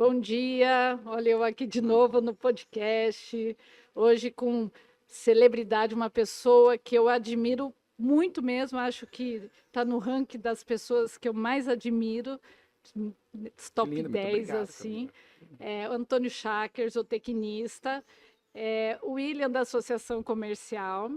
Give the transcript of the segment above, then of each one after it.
Bom dia, olha eu aqui de novo no podcast, hoje com celebridade, uma pessoa que eu admiro muito mesmo, acho que está no ranking das pessoas que eu mais admiro, Que top lindo, muito 10 obrigado, assim, Camila. o Antônio Schacker, zootecnista, o William da Associação Comercial,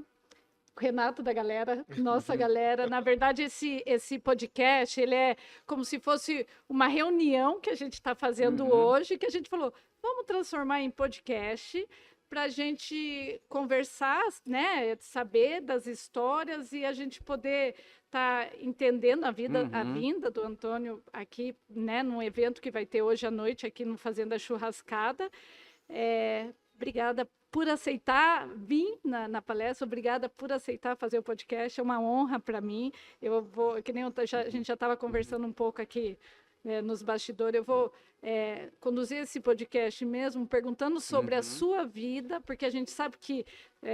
Renato da galera, nossa galera. Na verdade, esse podcast, ele é como se fosse uma reunião que a gente está fazendo hoje, que a gente falou, vamos transformar em podcast para a gente conversar, né, saber das histórias e a gente poder estar entendendo a vinda do Antônio aqui, né, num evento que vai ter hoje à noite aqui no Fazenda Churrascada. Obrigada por aceitar vir na palestra, obrigada por aceitar fazer o podcast, é uma honra para mim. Eu vou, que nem a gente já estava conversando um pouco aqui nos bastidores, eu vou conduzir esse podcast mesmo, perguntando sobre a sua vida, porque a gente sabe que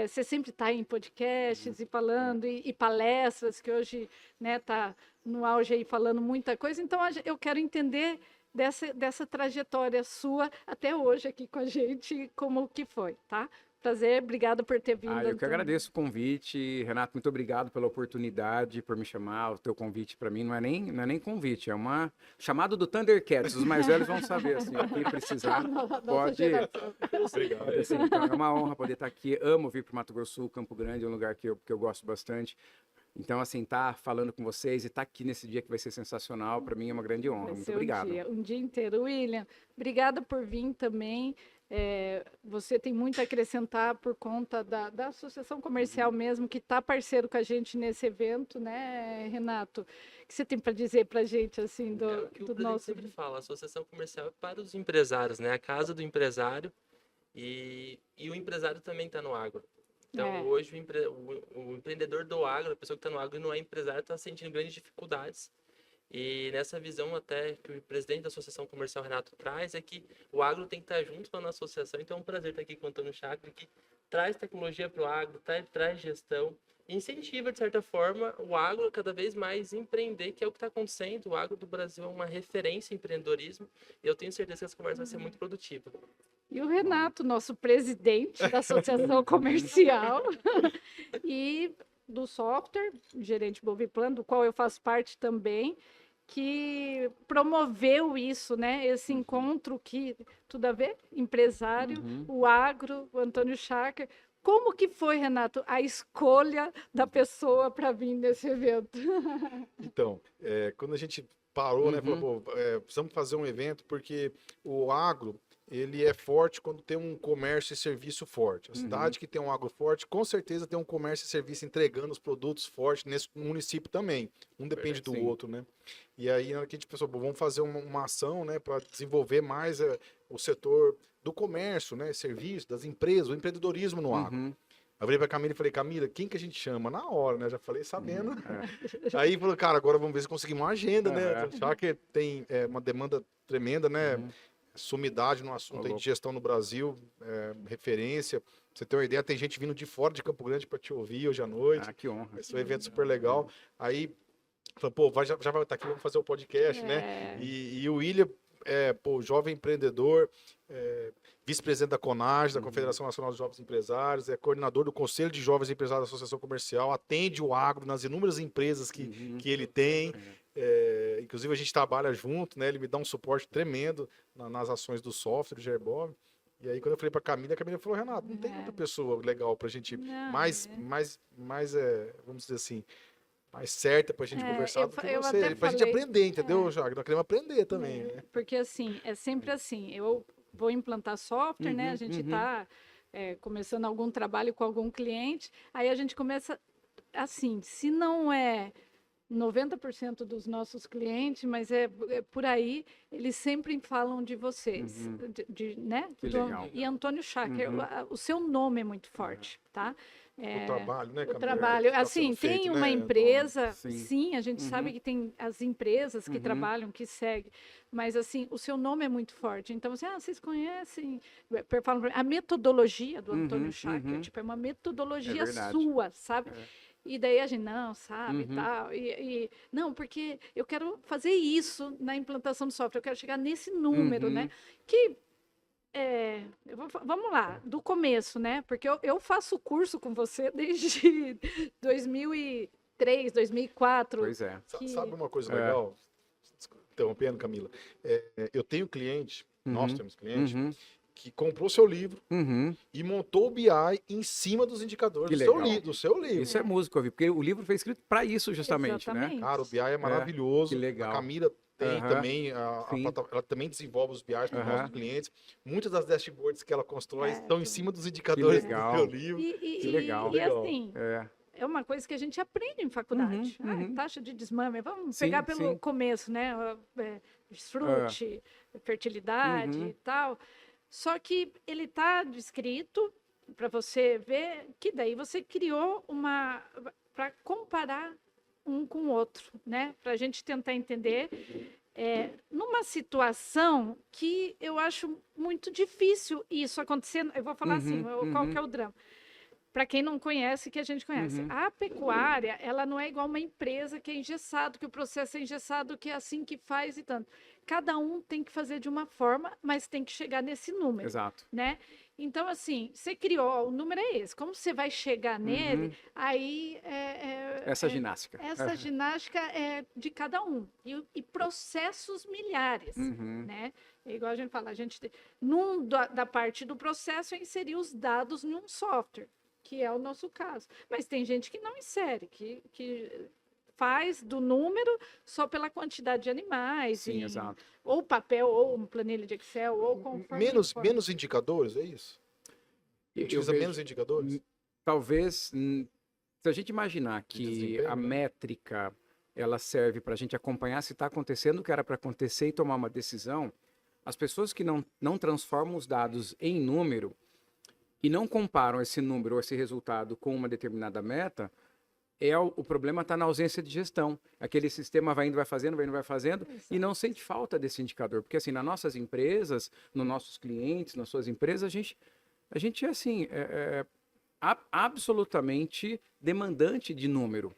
você sempre está em podcasts e falando, e palestras, que hoje está no auge aí falando muita coisa, então eu quero entender dessa trajetória sua até hoje aqui com a gente, como que foi, tá? Prazer, obrigada por ter vindo, Eu que Antônio. agradeço o convite, Renato, muito obrigado pela oportunidade, por me chamar. O teu convite para mim não é nem convite, é uma chamado do Thundercats. Os mais velhos vão saber, assim, quem precisar pode. Obrigado. Assim, então, é uma honra poder estar aqui. Amo vir para o Mato Grosso do Sul, Campo Grande, é um lugar que eu gosto bastante. Então, assim, tá falando com vocês e estar aqui nesse dia que vai ser sensacional, para mim é uma grande honra. Vai Muito ser obrigado. um dia inteiro. William, obrigada por vir também. Você tem muito a acrescentar por conta da Associação Comercial mesmo, que está parceiro com a gente nesse evento, né, Renato? O que você tem para dizer para a gente, assim, É o que o do presidente nosso... sempre fala, a associação comercial é para os empresários, né? A casa do empresário e o empresário também está no agro. Então, hoje, o empreendedor do agro, a pessoa que está no agro e não é empresário, está sentindo grandes dificuldades. E nessa visão até que o presidente da Associação Comercial, Renato, traz, é que o agro tem que estar junto com a nossa associação. Então, é um prazer estar aqui com o Antônio Schacker, que traz tecnologia para o agro, traz gestão, e incentiva, de certa forma, o agro a cada vez mais empreender, que é o que está acontecendo. O agro do Brasil é uma referência em empreendedorismo, e eu tenho certeza que essa conversa vai ser muito produtiva. E o Renato, nosso presidente da Associação Comercial e do software, gerente Boviplan, do qual eu faço parte também, que promoveu isso, né? Esse encontro que tudo a ver, empresário, o agro, o Antônio Schacker. Como que foi, Renato, a escolha da pessoa para vir nesse evento? Então, quando a gente parou, né, falou, pô, precisamos fazer um evento porque o agro, ele é forte quando tem um comércio e serviço forte. A cidade que tem um agro forte, com certeza tem um comércio e serviço entregando os produtos fortes nesse município também. Um depende do outro, né? E aí, na hora que a gente pensou, bom, vamos fazer uma ação, né, para desenvolver mais o setor do comércio, né, serviço, das empresas, o empreendedorismo no agro. Aí eu falei pra Camila e falei, Camila, quem que a gente chama? Na hora, né? Já falei sabendo. Aí falou, cara, agora vamos ver se conseguimos uma agenda, né? Já que tem uma demanda tremenda, né? Sumidade no assunto aí de gestão no Brasil, referência. Pra você ter uma ideia, tem gente vindo de fora de Campo Grande para te ouvir hoje à noite. Que honra. Esse é um evento super legal. Aí, falou, pô, já vai estar aqui, vamos fazer o podcast, né? E o William, jovem empreendedor, vice-presidente da CONAGE, da Confederação Nacional dos Jovens Empresários, é coordenador do Conselho de Jovens Empresários da Associação Comercial, atende o agro nas inúmeras empresas que ele tem. Inclusive a gente trabalha junto, né? Ele me dá um suporte tremendo nas ações do software, do Gerbob. E aí quando eu falei para a Camila falou, Renato, não tem outra pessoa legal para a gente vamos dizer assim, mais certa pra gente conversar do que você. Pra gente aprender, entendeu, Jacques? Nós queremos aprender também. Né? Porque assim, é sempre assim, eu vou implantar software, né? A gente está começando algum trabalho com algum cliente, aí a gente começa assim, se não é 90% dos nossos clientes, mas por aí, eles sempre falam de vocês, né? Que legal. E Antônio Schacker, o seu nome é muito forte, tá? O trabalho, né? O trabalho, assim, tem feito, uma né? empresa, Sim. sim, a gente sabe que tem as empresas que trabalham, que seguem, mas, assim, o seu nome é muito forte. Então, assim, vocês conhecem, falam, a metodologia do Antônio Schacker, tipo, é uma metodologia sua, sabe? E daí a gente, não, sabe, Uhum. tal. Não, porque eu quero fazer isso na implantação do software, eu quero chegar nesse número, né? Uhum. Que, vamos lá, do começo, né? Porque eu faço curso com você desde 2003, 2004. Pois é. Sabe uma coisa É. legal? Interrompendo, Camila. Eu tenho cliente, nós Uhum. temos cliente, Uhum. que comprou seu livro Uhum. e montou o BI em cima dos indicadores Que do seu, legal. do seu livro. Isso é música, eu vi, porque o livro foi escrito para isso justamente, né? Exatamente. Cara, o BI é maravilhoso. que legal. A Camila tem Aham. também, Sim. ela também desenvolve os BIs para os Aham. nossos clientes. Muitas das dashboards que ela constrói estão em cima dos indicadores do legal. seu livro. Que legal. E assim, É. é uma coisa que a gente aprende em faculdade. Uhum, uhum. Taxa de desmame, vamos Sim, pegar pelo sim. começo, né? Desfrute, fertilidade Uhum. e tal. Só que ele está descrito para você ver que daí você criou uma para comparar um com o outro, né? Para a gente tentar entender numa situação que eu acho muito difícil isso acontecer. Eu vou falar assim, qual que é o drama? Para quem não conhece, que a gente conhece. A pecuária, ela não é igual uma empresa que é engessado, que o processo é engessado, que é assim que faz e tanto. Cada um tem que fazer de uma forma, mas tem que chegar nesse número, Exato. né? Então, assim, você criou, o número é esse. Como você vai chegar nele, aí... Essa ginástica. Essa ginástica é de cada um. E processos milhares, né? É igual a gente fala, da parte do processo é inserir os dados em um software, que é o nosso caso. Mas tem gente que não insere, que faz do número só pela quantidade de animais. Sim, exato. Ou papel, ou uma planilha de Excel, ou conforme... Menos indicadores, é isso? Utiliza vejo- menos indicadores? Talvez, se a gente imaginar De que desempenho, a né? métrica ela serve para a gente acompanhar se está acontecendo o que era para acontecer e tomar uma decisão, as pessoas que não transformam os dados em número e não comparam esse número ou esse resultado com uma determinada meta, o problema está na ausência de gestão. Aquele sistema vai indo, vai fazendo, e não sente falta desse indicador. Porque, assim, nas nossas empresas, nos nossos clientes, nas suas empresas, a gente é, assim, absolutamente demandante de número.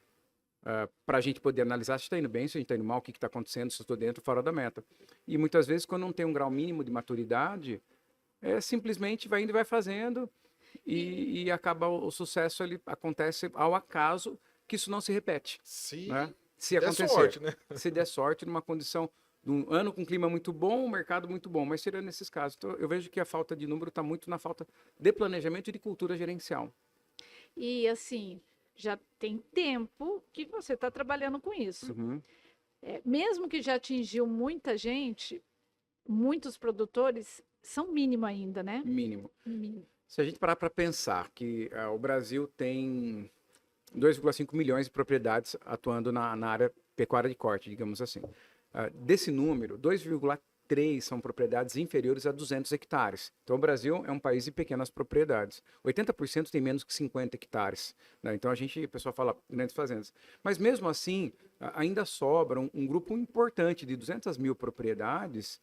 Para a gente poder analisar se está indo bem, se a gente está indo mal, o que está acontecendo, se eu estou dentro ou fora da meta. E muitas vezes, quando não tem um grau mínimo de maturidade, simplesmente vai indo e vai fazendo, e acaba o sucesso, ele acontece ao acaso, que isso não se repete. Né? Se der acontecer, sorte, né? se der sorte, numa condição de um ano com clima muito bom, um mercado muito bom, mas tirando esses casos. Então, eu vejo que a falta de número está muito na falta de planejamento e de cultura gerencial. E, assim, já tem tempo que você está trabalhando com isso. Mesmo que já atingiu muita gente, muitos produtores, são mínimo ainda, né? Mínimo. Mínimo. Se a gente parar para pensar que o Brasil tem 2,5 milhões de propriedades atuando na área pecuária de corte, digamos assim. Desse número, 2,3 são propriedades inferiores a 200 hectares. Então, o Brasil é um país de pequenas propriedades. 80% tem menos que 50 hectares. Né? Então, o pessoal fala grandes fazendas. Mas, mesmo assim, ainda sobra um grupo importante de 200 mil propriedades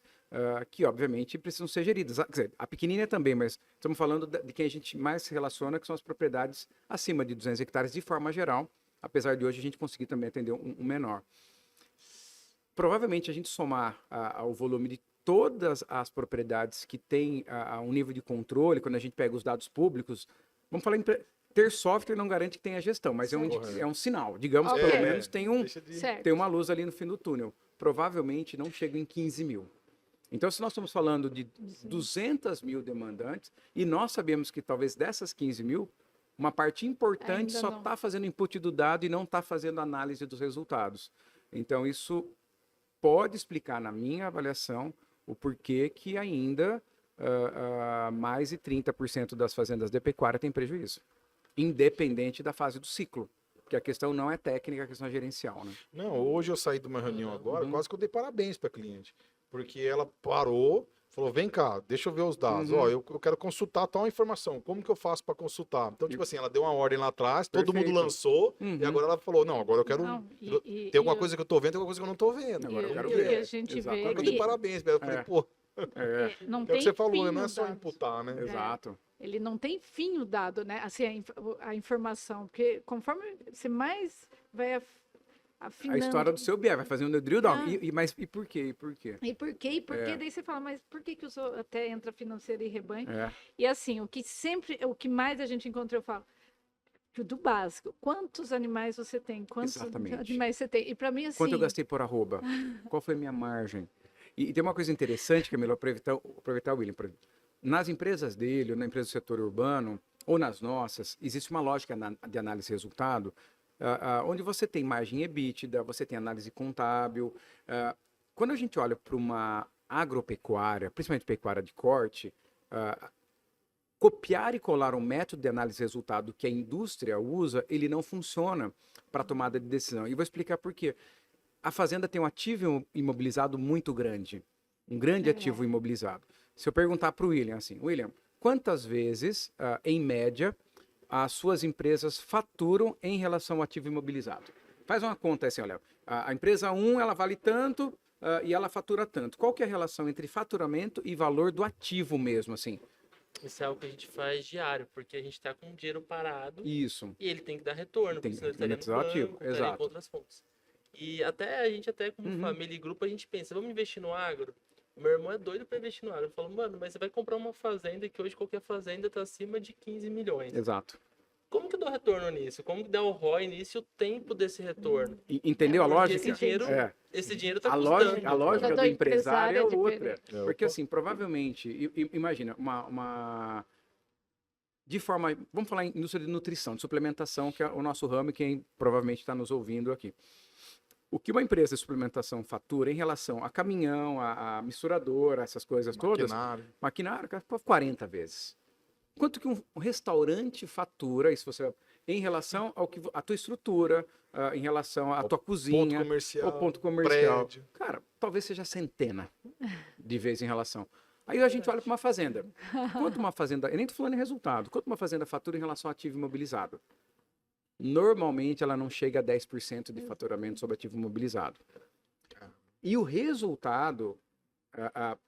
que, obviamente, precisam ser geridas. Quer dizer, a pequenininha também, mas estamos falando de quem a gente mais se relaciona, que são as propriedades acima de 200 hectares, de forma geral, apesar de hoje a gente conseguir também atender um menor. Provavelmente, a gente somar ao volume de todas as propriedades que têm um nível de controle, quando a gente pega os dados públicos, vamos falar em ter software não garante que tenha gestão, mas é um sinal. Digamos que pelo menos tem uma luz ali no fim do túnel. Provavelmente não chega em 15 mil. Então, se nós estamos falando de 200 mil demandantes, e nós sabemos que talvez dessas 15 mil, uma parte importante só está fazendo input do dado e não está fazendo análise dos resultados. Então, isso pode explicar, na minha avaliação, o porquê que ainda mais de 30% das fazendas de pecuária têm prejuízo, independente da fase do ciclo. Porque a questão não é técnica, a questão é gerencial. Né? Não, hoje eu saí de uma reunião agora, quase que eu dei parabéns para a cliente. Porque ela parou, falou, vem cá, deixa eu ver os dados. Ó, eu quero consultar tal informação. Como que eu faço para consultar? Então, tipo assim, ela deu uma ordem lá atrás, todo mundo lançou, e agora ela falou, não, agora eu quero... tem alguma coisa que eu tô vendo, tem alguma coisa que eu não tô vendo. Agora eu quero ver. A gente vê eu dei parabéns. Eu falei, pô... não é o tem que você falou, fim não é nos só dados. imputar, né? Exato. ele não tem fim o dado, né? Assim, a informação, porque conforme você mais vai afinando... A história do seu BI, vai fazer um drill down. Mas e por quê? E por quê? E por quê? E por quê? Daí você fala, mas por que que até entra financeiro e rebanho? É. E assim, o que mais a gente encontra, eu falo, do básico. Quantos animais você tem? Quantos Exatamente. animais você tem? E para mim, assim... Quanto eu gastei por arroba? Qual foi a minha margem? E tem uma coisa interessante, Camila, aproveitar o William. Nas empresas dele, ou na empresa do setor urbano, ou nas nossas, existe uma lógica de análise de resultado, onde você tem margem EBITDA, você tem análise contábil. Quando a gente olha para uma agropecuária, principalmente pecuária de corte, copiar e colar um método de análise de resultado que a indústria usa, ele não funciona para tomada de decisão. E vou explicar por quê. A fazenda tem um ativo imobilizado muito grande, um grande ativo imobilizado. Se eu perguntar para o William assim, William, quantas vezes, em média, as suas empresas faturam em relação ao ativo imobilizado? Faz uma conta assim, olha, a empresa 1, ela vale tanto e ela fatura tanto. Qual que é a relação entre faturamento e valor do ativo mesmo, assim? Isso é algo que a gente faz diário, porque a gente está com o dinheiro parado. Isso. E ele tem que dar retorno, Tem porque senão que ele estaria no monetizar o ativo, banco, estaria em exato. outras fontes. E a gente como família e grupo, a gente pensa, vamos investir no agro? Meu irmão é doido para investir no agro. Eu falo, mano, mas você vai comprar uma fazenda que hoje qualquer fazenda está acima de 15 milhões. Exato. Como que eu dou retorno nisso? Como que dá o ROI nisso e o tempo desse retorno? Entendeu a lógica? Esse dinheiro está A custando. lógica do empresário é outra. diferente. Porque, assim, provavelmente, imagina, de forma, vamos falar em indústria de nutrição, de suplementação, que é o nosso ramo e quem provavelmente está nos ouvindo aqui. O que uma empresa de suplementação fatura em relação a caminhão, a misturadora, essas coisas todas, maquinário, 40 vezes. Quanto que um restaurante fatura, isso você em relação ao que a tua estrutura, em relação à tua cozinha, ao ponto comercial. Prédio. Cara, talvez seja centena de vezes em relação. Aí a gente olha para uma fazenda. Quanto uma fazenda, eu nem estou falando em resultado, quanto uma fazenda fatura em relação ao ativo imobilizado? Normalmente ela não chega a 10% de faturamento sobre ativo imobilizado. E o resultado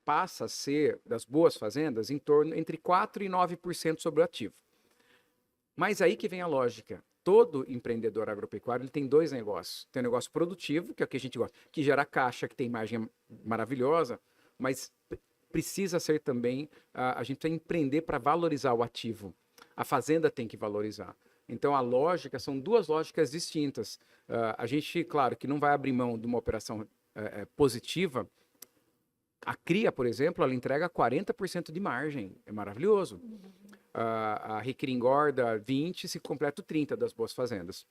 passa a ser, das boas fazendas, em torno entre 4% e 9% sobre o ativo. Mas aí que vem a lógica. Todo empreendedor agropecuário ele tem dois negócios. Tem um negócio produtivo, que é o que a gente gosta, que gera caixa, que tem margem maravilhosa, mas precisa ser também, a gente precisa empreender para valorizar o ativo. A fazenda tem que valorizar. Então, a lógica, são duas lógicas distintas. A gente, claro, que não vai abrir mão de uma operação positiva. A cria, por exemplo, ela entrega 40% de margem. É maravilhoso. A recria engorda 20%, se completa 30% das boas fazendas.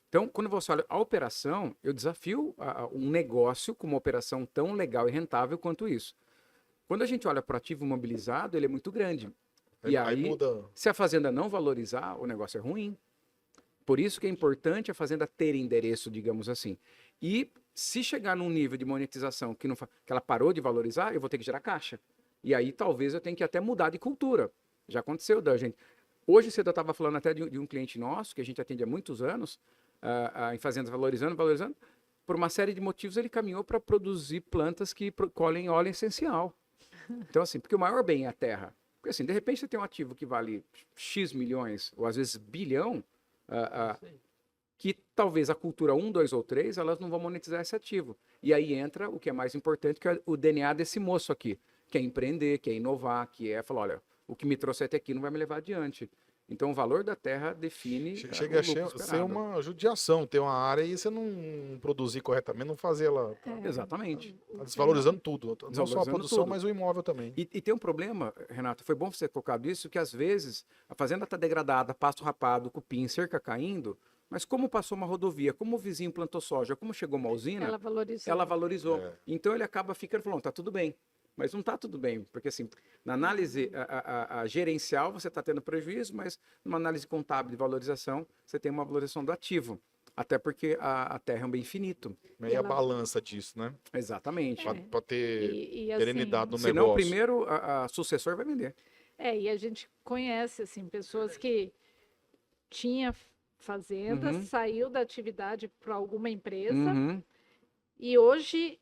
Então, quando você olha a operação, eu desafio um negócio com uma operação tão legal e rentável quanto isso. Quando a gente olha para o ativo imobilizado, ele é muito grande. E aí, se a fazenda não valorizar, o negócio é ruim. Por isso que é importante a fazenda ter endereço, digamos assim. E se chegar num nível de monetização que ela parou de valorizar, eu vou ter que gerar caixa. E aí talvez eu tenha que até mudar de cultura. Já aconteceu da gente. Hoje cedo eu estava falando até de um cliente nosso, que a gente atende há muitos anos, em fazendas valorizando. Por uma série de motivos ele caminhou para produzir plantas que colhem óleo essencial. Então assim, porque o maior bem é a terra. Porque assim, de repente você tem um ativo que vale X milhões, ou às vezes bilhão, que talvez a cultura 1, 2 ou 3, elas não vão monetizar esse ativo. E aí entra o que é mais importante, que é o DNA desse moço aqui, que é empreender, que é inovar, que é falar, olha, o que me trouxe até aqui não vai me levar adiante. Então o valor da terra define chega a ser uma judiação, ter uma área e você não produzir corretamente, não fazer ela. Exatamente. Tá desvalorizando tudo. Não só a produção, mas o imóvel também. E tem um problema, Renato, foi bom você ter colocado isso, que às vezes a fazenda está degradada, pasto rapado, cupim, cerca caindo, mas como passou uma rodovia, como o vizinho plantou soja, como chegou uma usina, ela valorizou. Então ele acaba ficando falando, tá tudo bem. Mas não está tudo bem, porque assim, na análise a gerencial você está tendo prejuízo, mas numa análise contábil de valorização, você tem uma valorização do ativo. Até porque a terra é um bem finito. E a balança disso, né? Exatamente. Para ter perenidade no negócio. Senão, primeiro, a sucessor vai vender. E a gente conhece, assim, pessoas que tinha fazenda, saiu da atividade para alguma empresa e hoje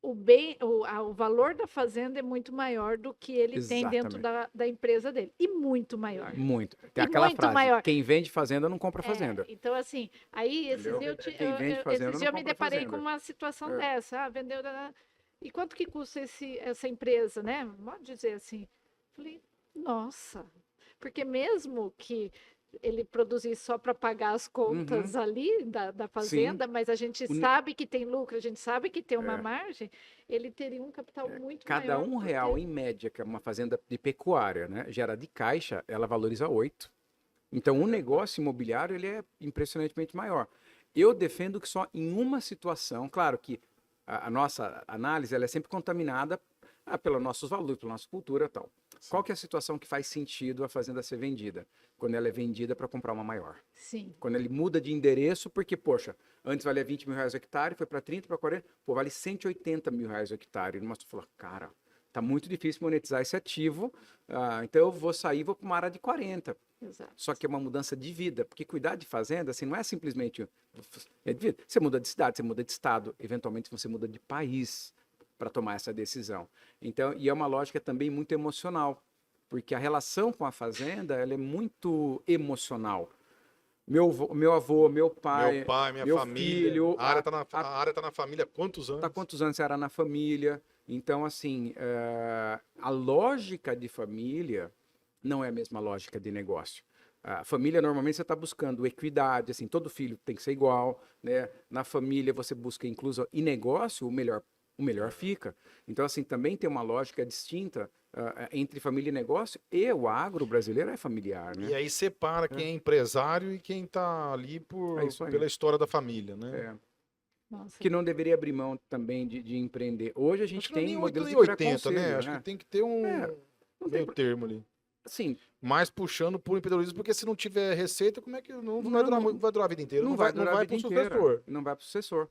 o valor da fazenda é muito maior do que ele tem dentro da empresa dele. E muito maior. Muito. Tem E aquela muito frase, maior. quem vende fazenda não compra fazenda. Então, assim, aí esses Quem vende fazenda dias não eu me compra deparei fazenda. com uma situação dessa. Vendeu... E quanto que custa essa empresa, né? Pode dizer assim. Falei, nossa. Porque mesmo que ele produzir só para pagar as contas ali da fazenda, mas a gente sabe que tem lucro, a gente sabe que tem uma margem, ele teria um capital muito maior. Cada R$ 1 em média, que é uma fazenda de pecuária, né, gera de caixa, ela valoriza 8. Então, o negócio imobiliário ele é impressionantemente maior. Eu defendo que só em uma situação, claro que a nossa análise ela é sempre contaminada pelos nossos valores, pela nossa cultura e tal. Sim. Qual que é a situação que faz sentido a fazenda ser vendida? Quando ela é vendida para comprar uma maior. Sim. Quando ele muda de endereço, porque, poxa, antes valia R$ 20 mil o hectare, foi para 30, para 40, pô, vale R$ 180 mil o hectare. Mas tu falou, cara, tá muito difícil monetizar esse ativo, então eu vou sair, vou para uma área de 40. Exato. Só que é uma mudança de vida, porque cuidar de fazenda, assim, não é simplesmente... É de vida. Você muda de cidade, você muda de estado, eventualmente você muda de país para tomar essa decisão. Então, e é uma lógica também muito emocional, porque a relação com a fazenda ela é muito emocional. Meu avô, meu pai, minha meu família. filho... A área tá na família há quantos anos? Está quantos anos você era na família? Então, assim, a lógica de família não é a mesma lógica de negócio. A família, normalmente, você está buscando equidade, assim, todo filho tem que ser igual, né? Na família, você busca inclusão. E negócio, o melhor fica. Então, assim, também tem uma lógica distinta entre família e negócio, e o agro brasileiro é familiar, né? E aí separa quem é empresário e quem está ali pela história da família, né? Nossa. Que não deveria abrir mão também de empreender. Hoje a gente tem modelos de 80, né? né? Acho que tem que ter um meio termo ali. Sim. Mais puxando por empreendedorismo, porque se não tiver receita, como é que não vai durar a vida inteira? Não vai durar a vida pro inteira. sucessor. Não vai para o sucessor.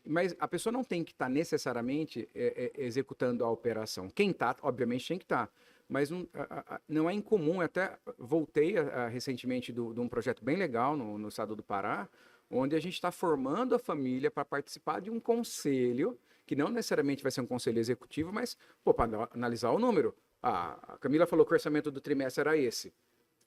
Mas a pessoa não tem que estar necessariamente executando a operação. Quem está, obviamente, tem que estar. Mas não é incomum. Eu até voltei recentemente de um projeto bem legal no estado do Pará, onde a gente está formando a família para participar de um conselho, que não necessariamente vai ser um conselho executivo, mas para analisar o número. A Camila falou que o orçamento do trimestre era esse.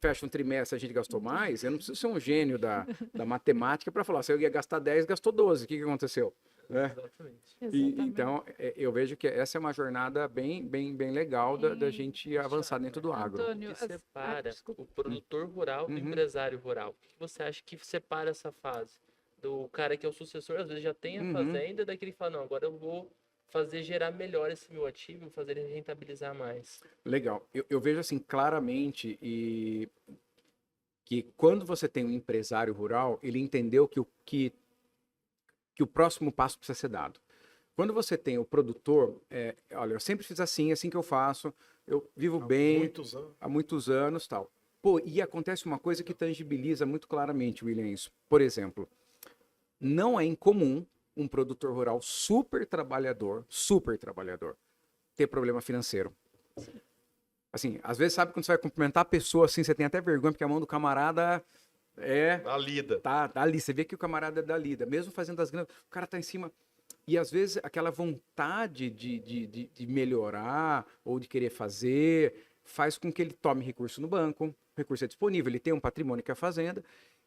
Fecha um trimestre, a gente gastou mais. Eu não preciso ser um gênio da matemática para falar, se eu ia gastar 10, gastou 12. O que aconteceu? Exatamente. Então, eu vejo que essa é uma jornada bem legal da gente avançar dentro do agro. O que separa o produtor rural do empresário rural? O que você acha que separa essa fase? Do cara que é o sucessor, às vezes já tem a fazenda, daquele que fala, não, agora eu vou fazer gerar melhor esse meu ativo, fazer ele rentabilizar mais. Legal. Eu vejo assim claramente que quando você tem um empresário rural, ele entendeu que o próximo passo precisa ser dado. Quando você tem o produtor, olha, eu sempre fiz assim que eu faço, eu vivo bem há muitos anos, tal. Pô, e acontece uma coisa que tangibiliza muito claramente, William, isso. Por exemplo, não é incomum um produtor rural super trabalhador, ter problema financeiro. Assim, às vezes, sabe quando você vai cumprimentar a pessoa assim, você tem até vergonha, porque a mão do camarada da lida. Tá ali, você vê que o camarada é da lida, mesmo fazendo as grandes, o cara tá em cima. E às vezes aquela vontade de melhorar ou de querer fazer faz com que ele tome recurso no banco, o recurso é disponível, ele tem um patrimônio que é a fazenda,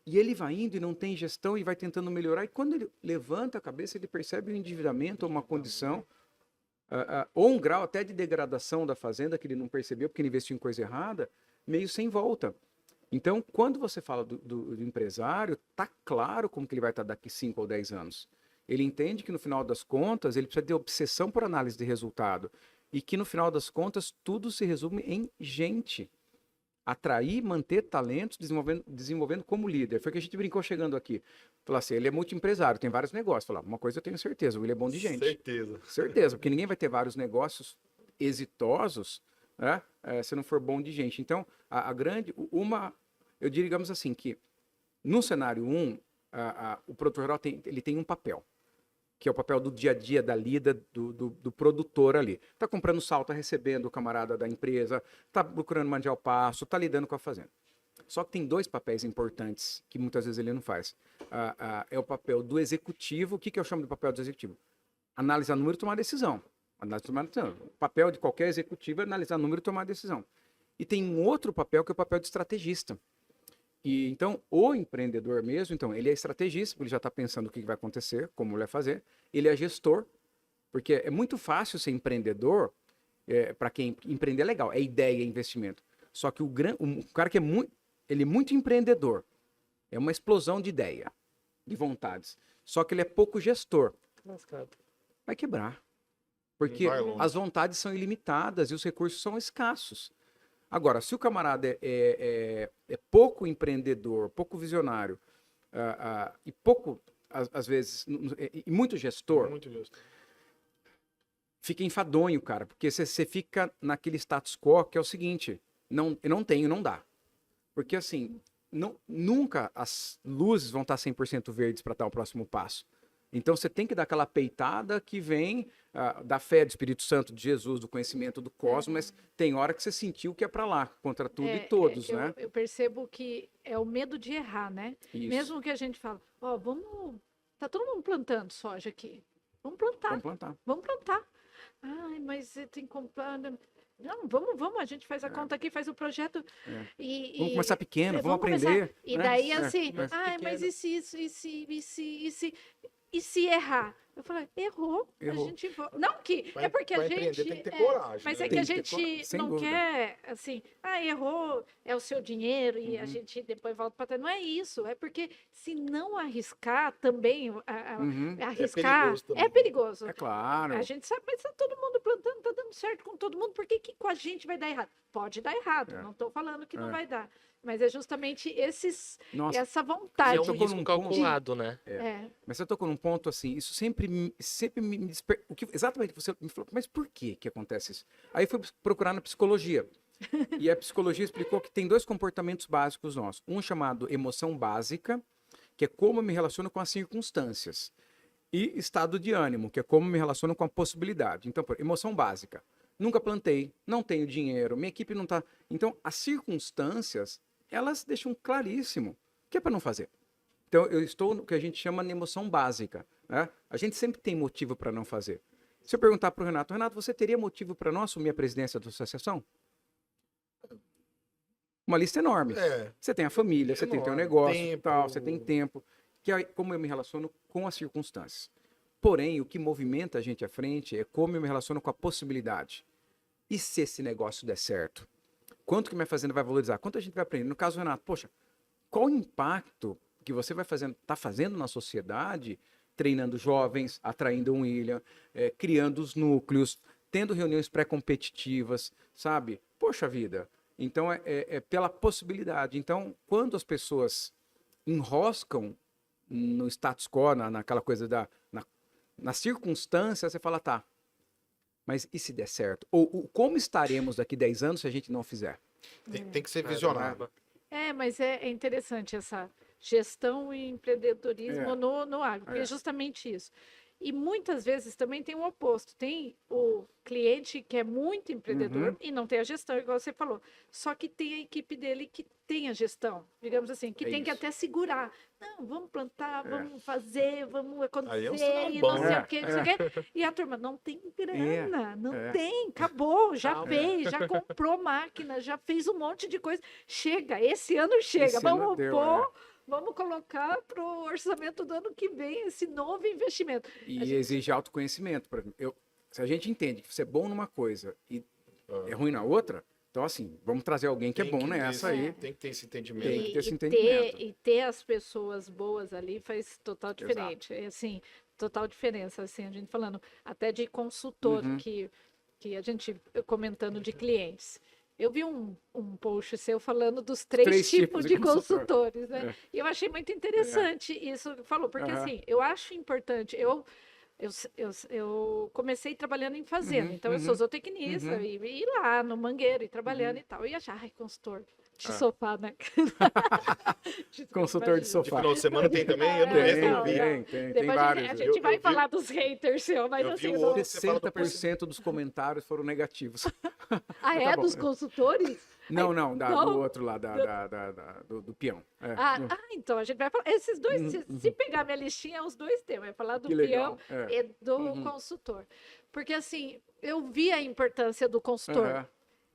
e ele vai indo e não tem gestão e vai tentando melhorar, e quando ele levanta a cabeça, ele percebe um endividamento ou uma condição, ou um grau até de degradação da fazenda que ele não percebeu porque ele investiu em coisa errada, meio sem volta. Então, quando você fala do empresário, tá claro como que ele vai estar daqui 5 ou 10 anos. Ele entende que no final das contas, ele precisa ter obsessão por análise de resultado, e que no final das contas, tudo se resume em gente. Atrair, manter talentos, desenvolvendo como líder. Foi o que a gente brincou chegando aqui. Falar assim, ele é multiempresário, tem vários negócios. Falar, uma coisa eu tenho certeza, o William é bom de gente. Certeza, porque ninguém vai ter vários negócios exitosos, né, se não for bom de gente. Então, eu diria, digamos assim, que no cenário 1, o produtor rural tem um papel, que é o papel do dia a dia, da lida do produtor ali. Está comprando sal, está recebendo o camarada da empresa, está procurando mandar o passo, está lidando com a fazenda. Só que tem 2 papéis importantes que muitas vezes ele não faz. É o papel do executivo. O que eu chamo de papel do executivo? analisar número e tomar decisão. O papel de qualquer executivo é analisar número e tomar decisão. E tem um outro papel que é o papel de estrategista. E então, o empreendedor mesmo, então, ele é estrategista, porque ele já está pensando o que vai acontecer, como ele vai fazer. Ele é gestor, porque é muito fácil ser empreendedor, para quem empreender é legal, é ideia, é investimento. Só que o cara que ele é muito empreendedor, é uma explosão de ideia, de vontades. Só que ele é pouco gestor. Vai quebrar. Porque as vontades são ilimitadas e os recursos são escassos. Agora, se o camarada é pouco empreendedor, pouco visionário, e pouco, às vezes, e muito gestor, fica enfadonho, cara, porque você fica naquele status quo que é o seguinte, eu não tenho, não dá. Porque, assim, nunca as luzes vão estar 100% verdes para dar o próximo passo. Então, você tem que dar aquela peitada que vem da fé do Espírito Santo, de Jesus, do conhecimento do cosmos, mas tem hora que você sentiu que é para lá, contra tudo e todos, né? Eu percebo que é o medo de errar, né? Isso. Mesmo que a gente fala, tá todo mundo plantando soja aqui. Vamos plantar. Vamos plantar. Ai, mas você tem que comprar... Não, vamos, a gente faz a conta aqui, faz o projeto. Vamos começar pequeno, vamos aprender. Começar. E daí, assim, mas e se errar? Eu falei, errou. A gente não que é porque a gente tem que ter coragem, mas né? é que a gente não dúvida. quer assim, errou, é o seu dinheiro e a gente depois volta para trás. Não é isso, é porque se não arriscar também, arriscar é perigoso. É claro. A gente sabe, mas tá todo mundo plantando, tá dando certo com todo mundo, por que com a gente vai dar errado? Pode dar errado, não estou falando que não vai dar. Mas é justamente essa vontade. É um risco calculado, né? Mas você tocou num ponto assim, isso sempre me exatamente, você me falou, mas por que acontece isso? Aí fui procurar na psicologia. E a psicologia explicou que tem 2 comportamentos básicos nossos. Um chamado emoção básica, que é como eu me relaciono com as circunstâncias. E estado de ânimo, que é como eu me relaciono com a possibilidade. Então, emoção básica. Nunca plantei, não tenho dinheiro, minha equipe não está... Então, as circunstâncias, elas deixam claríssimo que é para não fazer. Então, eu estou no que a gente chama de emoção básica. Né? A gente sempre tem motivo para não fazer. Se eu perguntar para o Renato, você teria motivo para não assumir a presidência da associação? Uma lista enorme. Você tem a família, você tem o teu negócio, tal, você tem tempo. Que é como eu me relaciono com as circunstâncias. Porém, o que movimenta a gente à frente é como eu me relaciono com a possibilidade. E se esse negócio der certo? Quanto que minha fazenda vai valorizar? Quanto a gente vai aprender? No caso, Renato, poxa, qual o impacto que você está fazendo na sociedade, treinando jovens, atraindo um William, criando os núcleos, tendo reuniões pré-competitivas, sabe? Poxa vida. Então, é pela possibilidade. Então, quando as pessoas enroscam no status quo, naquela coisa na circunstância, você fala, tá, mas e se der certo? Ou como estaremos daqui 10 anos se a gente não fizer? Tem que ser visionário. Mas é interessante essa gestão e empreendedorismo no agro, porque é justamente isso. E muitas vezes também tem o oposto. Tem o cliente que é muito empreendedor e não tem a gestão, igual você falou. Só que tem a equipe dele que tem a gestão, digamos assim, que tem que até segurar. Não, vamos plantar, vamos fazer, vamos acontecer, e não sei o que, não sei o quê. E a turma, não tem grana, não tem, acabou, já fez, já comprou máquina, já fez um monte de coisa. Chega, esse ano chega, vamos pôr... Vamos colocar para o orçamento do ano que vem esse novo investimento. E exige autoconhecimento. Se a gente entende que você é bom numa coisa e é ruim na outra, então, assim, vamos trazer alguém que é bom nessa aí. Tem que ter esse entendimento. Tem que ter esse entendimento. E ter as pessoas boas ali faz total diferente. É, assim, total diferença, assim, a gente falando até de consultor, que a gente comentando de clientes. Eu vi um post seu falando dos três tipos de consultores, né? E eu achei muito interessante isso que falou, porque assim, eu acho importante, eu comecei trabalhando em fazenda, então eu sou zootecnista, e ir lá no mangueiro, e trabalhando e tal, e achar, consultor de sofá, né? Consultor de sofá. De final de semana tem também? Eu não vi. Tem vários. A gente vai falar dos haters, mas assim... 60% dos comentários foram negativos. Dos consultores? Não, Não? do outro lá, do peão. É. Então a gente vai falar. Esses dois, se pegar minha listinha, os dois temas. Vai falar do Que legal, peão e do consultor. Porque assim, eu vi a importância do consultor. Aham.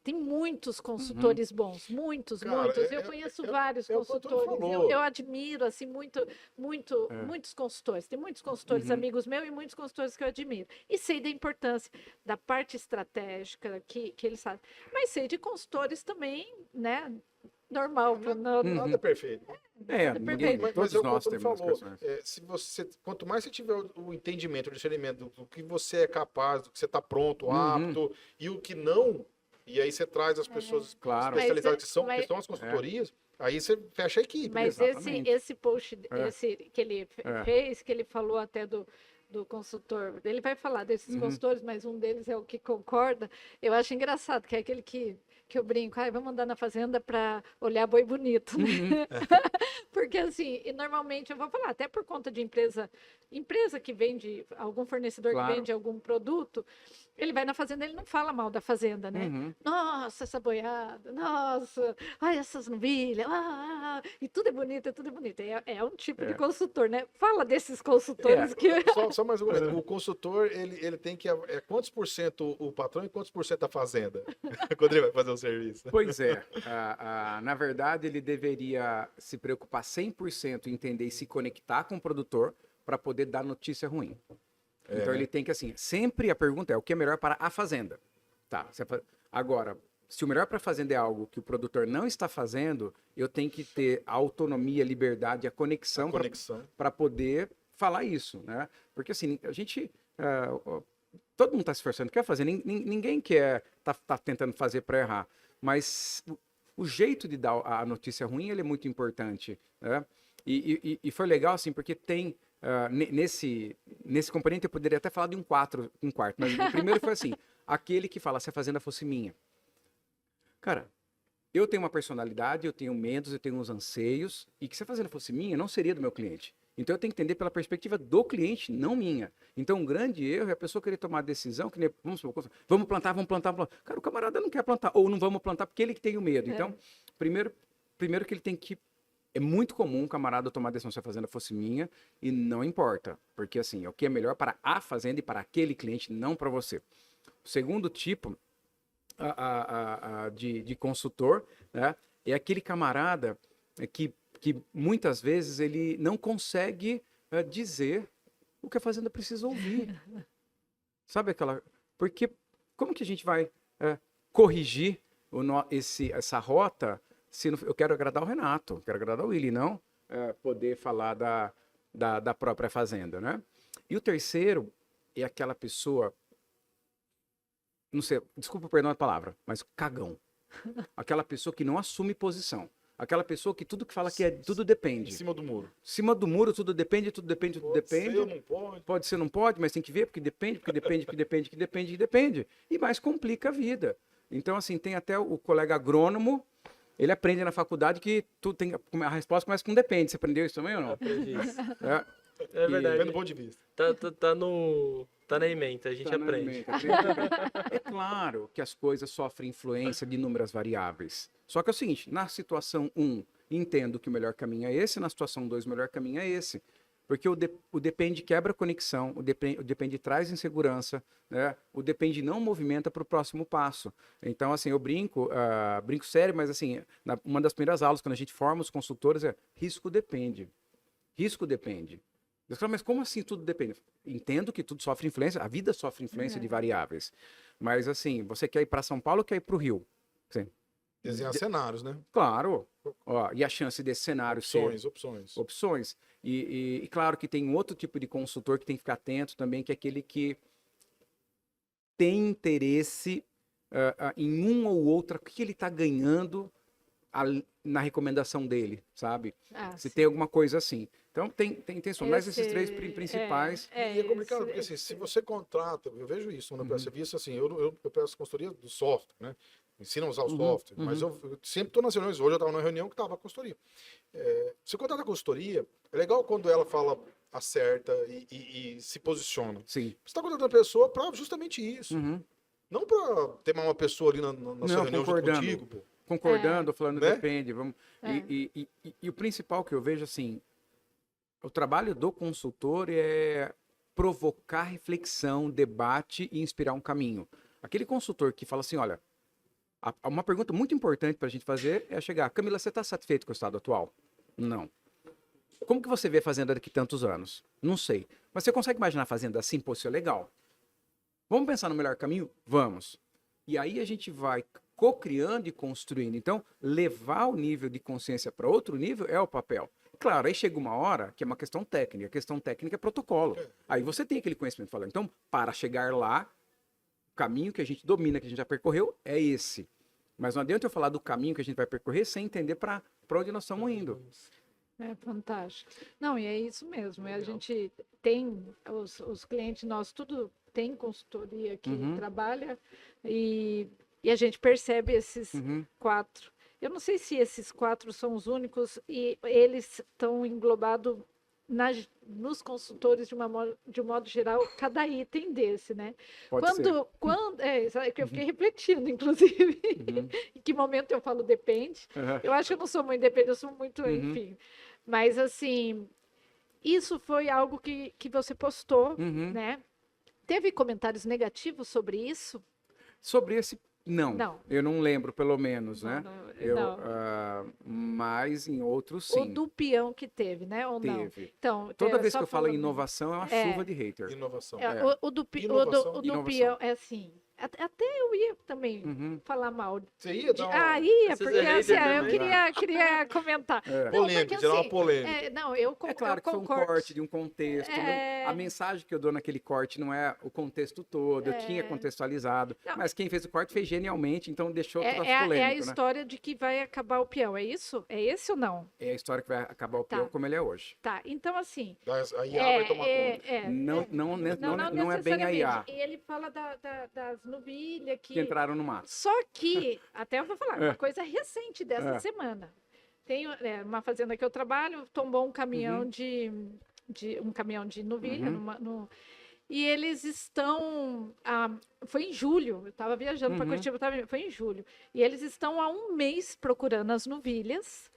Tem muitos consultores bons, muitos. Eu conheço vários é o que o Antônio consultores. falou. Eu admiro assim muitos consultores. Tem muitos consultores amigos meus e muitos consultores que eu admiro. E sei da importância da parte estratégica que eles fazem. Mas sei de consultores também, né? Normal. Nada é perfeito. Ninguém, perfeito. todos é o que o nós Antônio temos falou. questões. Se você, quanto mais você tiver o entendimento, o discernimento do que você é capaz, do que você está pronto, apto, e o que não, e aí você traz as pessoas Claro. especializadas que são Mas- as consultorias, aí você fecha a equipe. Mas Exatamente. esse post que ele fez, que ele falou até do consultor, ele vai falar desses consultores, mas um deles é o que concorda. Eu acho engraçado, que é aquele que eu brinco, vamos andar na fazenda para olhar boi bonito, né? Porque assim, e normalmente eu vou falar, até por conta de empresa que vende, algum fornecedor Claro. que vende algum produto, ele vai na fazenda, ele não fala mal da fazenda, né? Nossa, essa boiada, nossa, ai, essas novilhas, e tudo é bonito, tudo é bonito. É um tipo de consultor, né? Fala desses consultores que... Só mais um momento. O consultor, ele tem que... quantos por cento o patrão e quantos por cento a fazenda? Quando ele vai fazer o serviço. Pois é. Na verdade, ele deveria se preocupar 100% em entender e se conectar com o produtor para poder dar notícia ruim. Então, ele tem que, assim, sempre a pergunta é o que é melhor para a fazenda. Tá. Agora, se o melhor para a fazenda é algo que o produtor não está fazendo, eu tenho que ter a autonomia, a liberdade, a conexão para poder falar isso, né? Porque, assim, a gente... todo mundo está se esforçando, quer fazer, ninguém quer tá tentando fazer para errar, mas o jeito de dar a notícia ruim, ele é muito importante, né? E foi legal, assim, porque tem, nesse componente eu poderia até falar de um quarto, mas o primeiro foi assim, aquele que fala, se a fazenda fosse minha. Cara, eu tenho uma personalidade, eu tenho medos, eu tenho uns anseios, e que se a fazenda fosse minha, não seria do meu cliente. Então eu tenho que entender pela perspectiva do cliente, não minha. Então um grande erro é a pessoa querer tomar a decisão, que nem, vamos plantar. Cara, o camarada não quer plantar, ou não vamos plantar porque ele que tem o medo. Então, primeiro que ele tem que... É muito comum o camarada tomar a decisão se a fazenda fosse minha, e não importa. Porque assim, é o que é melhor para a fazenda e para aquele cliente, não para você. O segundo tipo de consultor, né, é aquele camarada que muitas vezes ele não consegue dizer o que a fazenda precisa ouvir. Sabe aquela... Porque como que a gente vai corrigir essa rota se eu quero agradar o Renato, quero agradar o Willy, não poder falar da própria fazenda, né? E o terceiro é aquela pessoa, não sei, desculpa, perdão a palavra, mas cagão. Aquela pessoa que não assume posição. Aquela pessoa que tudo que fala que tudo depende. Em cima do muro. Em cima do muro, tudo depende. Pode ser, não pode. Pode ser, não pode, mas tem que ver, porque depende. E mais complica a vida. Então, assim, tem até o colega agrônomo, ele aprende na faculdade que a resposta começa com depende. Você aprendeu isso também ou não? Aprendi isso. É verdade. Vendo o ponto de vista. Tá na ementa, a gente aprende. É claro que as coisas sofrem influência de inúmeras variáveis. Só que é o seguinte, na situação 1, entendo que o melhor caminho é esse, na situação 2, o melhor caminho é esse. Porque o depende quebra a conexão, o depende traz insegurança, né? O depende não movimenta para o próximo passo. Então, assim, eu brinco sério, mas assim, uma das primeiras aulas, quando a gente forma os consultores, risco depende. Risco depende. Eu falo, mas como assim tudo depende? Entendo que tudo sofre influência, a vida sofre influência de variáveis. Mas assim, você quer ir para São Paulo ou quer ir para o Rio? Sim. Desenhar cenários, né? Claro. E a chance desse cenário ser... Opções. E claro que tem outro tipo de consultor que tem que ficar atento também, que é aquele que tem interesse em um ou outro, o que ele está ganhando na recomendação dele, sabe? Se tem alguma coisa assim. Então, tem mas esses três principais... E é complicado, porque assim, se você contrata, eu vejo isso quando eu peço serviço, assim, eu peço consultoria do software, né? Ensina a usar o software, mas eu sempre estou nas reuniões. Hoje eu estava numa reunião que estava a consultoria. Se você contrata a consultoria, é legal quando ela fala, acerta e se posiciona. Sim. Você está contratando a pessoa para justamente isso. Não para ter uma pessoa ali na sua reunião junto contigo, pô. concordando ou falando Né? depende. Vamos... E o principal que eu vejo, assim, o trabalho do consultor é provocar reflexão, debate e inspirar um caminho. Aquele consultor que fala assim, olha, uma pergunta muito importante para a gente fazer é chegar, Camila, você está satisfeito com o estado atual? Não. Como que você vê a fazenda daqui a tantos anos? Não sei. Mas você consegue imaginar a fazenda assim? Pô, isso é legal. Vamos pensar no melhor caminho? Vamos. E aí a gente vai co-criando e construindo. Então, levar o nível de consciência para outro nível é o papel. Claro, aí chega uma hora que é uma questão técnica. A questão técnica é protocolo. Aí você tem aquele conhecimento falando. Então, para chegar lá, o caminho que a gente domina, que a gente já percorreu, é esse. Mas não adianta eu falar do caminho que a gente vai percorrer sem entender para onde nós estamos indo. É fantástico. Não, e é isso mesmo. A gente tem, os clientes nossos, tudo tem consultoria que trabalha e a gente percebe esses 4. Eu não sei se esses 4 são os únicos e eles estão englobados nos consultores de um modo geral, cada item desse, né? Pode ser. É que eu fiquei refletindo, inclusive, em que momento eu falo depende. Eu acho que eu não sou muito dependente, eu sou muito, enfim. Mas, assim, isso foi algo que você postou, né? Teve comentários negativos sobre isso? Sobre esse, não. Não. Eu não lembro, pelo menos, né? Não. Mas em outros, O sim. do peão que teve, né? Ou não? Teve. Então, Toda vez só que eu falo em falando- inovação, é uma chuva de hater. Inovação. O do Inovação. peão é assim. Até eu ia também falar mal. Você ia dar uma Ia, Vocês porque é assim, hater eu também, queria comentar. Não, polêmica, porque, gerar uma assim, polêmica. não, eu É claro que foi um concordo. corte de um contexto. A mensagem que eu dou naquele corte não é o contexto todo. Eu tinha contextualizado. Não. Mas quem fez o corte fez genialmente, então deixou tudo É a polêmico, né? história de que vai acabar o peão, é isso? É esse ou não? É a história que vai acabar o Tá. peão como ele é hoje. Tá, então assim. A IA vai tomar conta. Não é bem a IA necessariamente. E ele fala das novilhas que entraram no mato. Só que, até eu vou falar, uma coisa recente dessa semana. Tem uma fazenda que eu trabalho, tombou um caminhão um caminhão de novilha e eles estão foi em julho, eu estava viajando para Curitiba, foi em julho, e eles estão há um mês procurando as novilhas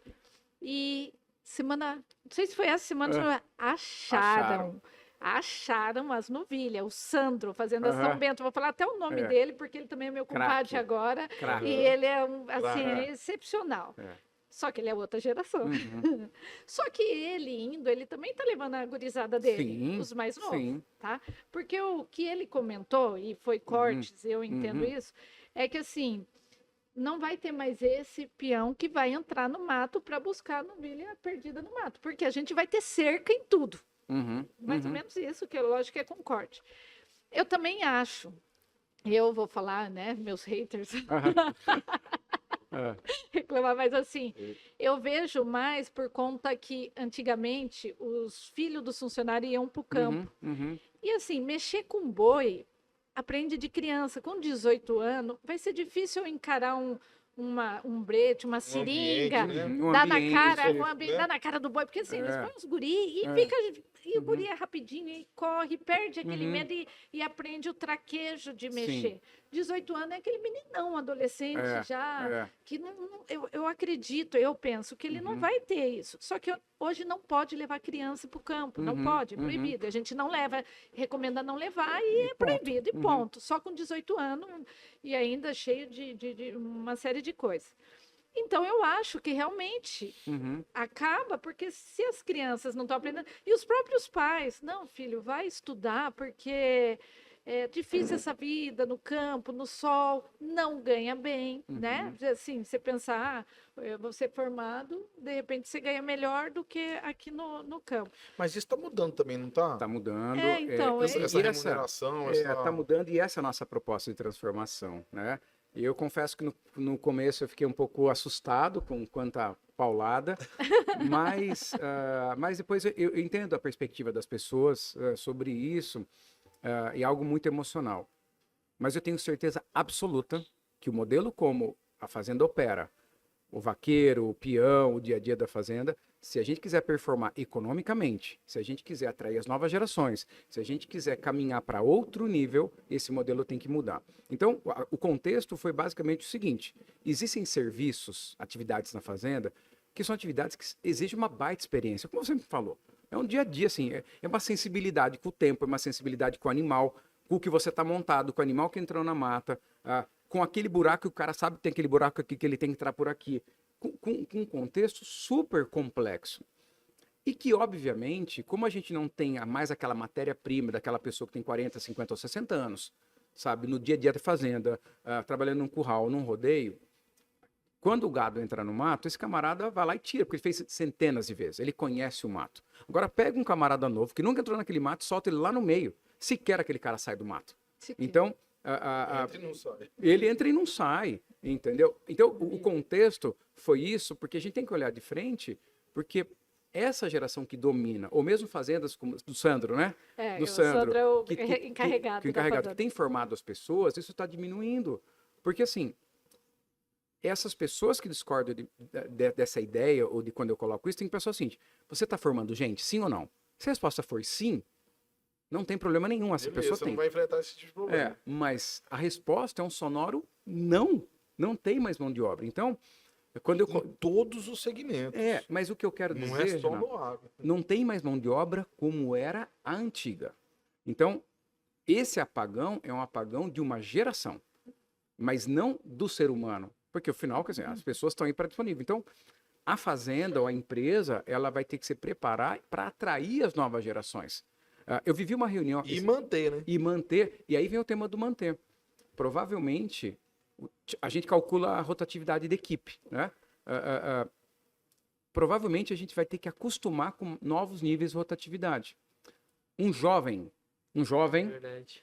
e não sei se foi essa semana, acharam as novilhas, o Sandro, Fazenda São Bento, vou falar até o nome dele, porque ele também é meu compadre agora, Craque. e ele é excepcional. Só que ele é outra geração. Só que ele também tá levando a gurizada dele, os mais novos, tá? Porque o que ele comentou, e foi cortes, eu entendo isso, é que assim, não vai ter mais esse peão que vai entrar no mato para buscar a novilha perdida no mato, porque a gente vai ter cerca em tudo. Mais ou menos isso, que lógico que é com corte. Eu também acho, eu vou falar, né, meus haters, reclamar, mas assim, eu vejo mais por conta que antigamente os filhos dos funcionários iam para o campo. E assim, mexer com boi, aprende de criança. Com 18 anos, vai ser difícil eu encarar um brete, uma seringa, ambiente, né? Um dar na ambiente, cara, né? dar na cara do boi, porque assim, eles põem os guri e o guri é rapidinho e corre, perde aquele medo e aprende o traquejo de mexer. 18 anos é aquele meninão, adolescente que eu acredito, eu penso que ele não vai ter isso. Só que hoje não pode levar criança para o campo, não pode, é proibido. A gente não leva, recomenda não levar e é proibido, e ponto. Só com 18 anos e ainda cheio de uma série de coisas. Então, eu acho que realmente acaba, porque se as crianças não estão aprendendo... E os próprios pais, não, filho, vai estudar, porque é difícil essa vida no campo, no sol, não ganha bem, né? Assim, você pensar, eu vou ser formado, de repente você ganha melhor do que aqui no campo. Mas isso está mudando também, não está? Está mudando. Então, Essa remuneração, Está mudando e essa é a nossa proposta de transformação, né? E eu confesso que no começo eu fiquei um pouco assustado com quanta paulada, mas depois eu entendo a perspectiva das pessoas sobre isso, e algo muito emocional. Mas eu tenho certeza absoluta que o modelo como a fazenda opera, o vaqueiro, o peão, o dia a dia da fazenda, se a gente quiser performar economicamente, se a gente quiser atrair as novas gerações, se a gente quiser caminhar para outro nível, esse modelo tem que mudar. Então, o contexto foi basicamente o seguinte: existem serviços, atividades na fazenda, que são atividades que exigem uma baita experiência, como você me falou. É um dia a dia, assim, é uma sensibilidade com o tempo, é uma sensibilidade com o animal, com o que você está montado, com o animal que entrou na mata, com aquele buraco que o cara sabe que tem aquele buraco aqui, que ele tem que entrar por aqui. Com um contexto super complexo. E que, obviamente, como a gente não tem mais aquela matéria-prima daquela pessoa que tem 40, 50 ou 60 anos, sabe, no dia a dia da fazenda, trabalhando num curral, num rodeio, quando o gado entra no mato, esse camarada vai lá e tira, porque ele fez centenas de vezes, ele conhece o mato. Agora pega um camarada novo que nunca entrou naquele mato, solta ele lá no meio, sequer aquele cara sai do mato. Então, Entra e não sai. ele entra e não sai, entendeu? Então, o contexto foi isso, porque a gente tem que olhar de frente, porque essa geração que domina, ou mesmo fazendas como do Sandro, né? Do Sandro é o encarregado. Que tem formado as pessoas, isso está diminuindo. Porque, assim, essas pessoas que discordam dessa ideia, ou de quando eu coloco isso, tem que pensar o seguinte: você está formando gente, sim ou não? Se a resposta for sim, não tem problema nenhum, essa pessoa você tem. não vai enfrentar esse tipo de problema. Mas a resposta é um sonoro não. Não tem mais mão de obra. Então, quando Em todos os segmentos. Mas o que eu quero dizer, não é só Renato, no agro. não tem mais mão de obra como era a antiga. Então, esse apagão é um apagão de uma geração, mas não do ser humano. Porque, afinal, quer dizer, as pessoas estão aí para disponível. Então, a fazenda ou a empresa, ela vai ter que se preparar para atrair as novas gerações. Eu vivi uma reunião... E manter, né? E manter. E aí vem o tema do manter. Provavelmente, a gente calcula a rotatividade da equipe, né? Provavelmente a gente vai ter que acostumar com novos níveis de rotatividade. Um jovem,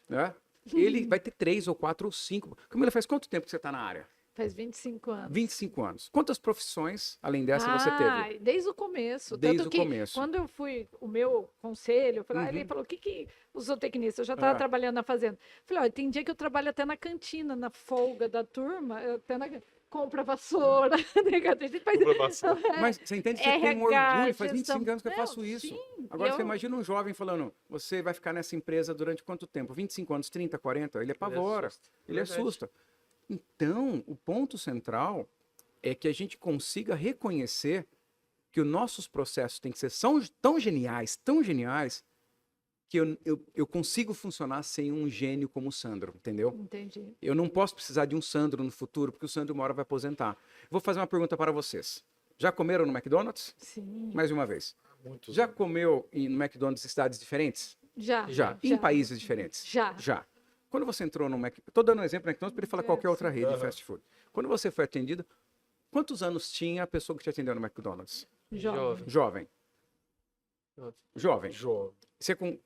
né? Ele vai ter 3 ou 4 ou 5. Camila, faz quanto tempo que você está na área? Faz 25 anos. 25 anos. Quantas profissões, além dessa, você teve? Desde o começo. Desde Tanto o que começo. Quando eu fui, o meu conselho, ele falou, o que os zootecnistas? Eu já estava trabalhando na fazenda. Falei, olha, tem dia que eu trabalho até na cantina, na folga da turma, até na... compra vassoura. Mas você entende que você tem um orgulho, faz 25 anos que eu faço isso. Sim, Agora você imagina um jovem falando, você vai ficar nessa empresa durante quanto tempo? 25 anos, 30, 40? Ele apavora, ele assusta. Então, o ponto central é que a gente consiga reconhecer que os nossos processos têm que ser tão geniais, que eu consigo funcionar sem um gênio como o Sandro, entendeu? Entendi. Eu não posso precisar de um Sandro no futuro, porque o Sandro uma hora vai aposentar. Vou fazer uma pergunta para vocês. Já comeram no McDonald's? Sim. Mais uma vez. Muito Já comeu no McDonald's em cidades diferentes? Já. Em países diferentes? Já. Quando você entrou no McDonald's, estou dando um exemplo no McDonald's para ele falar qualquer outra rede de fast food. Quando você foi atendido, quantos anos tinha a pessoa que te atendeu no McDonald's? Jovem.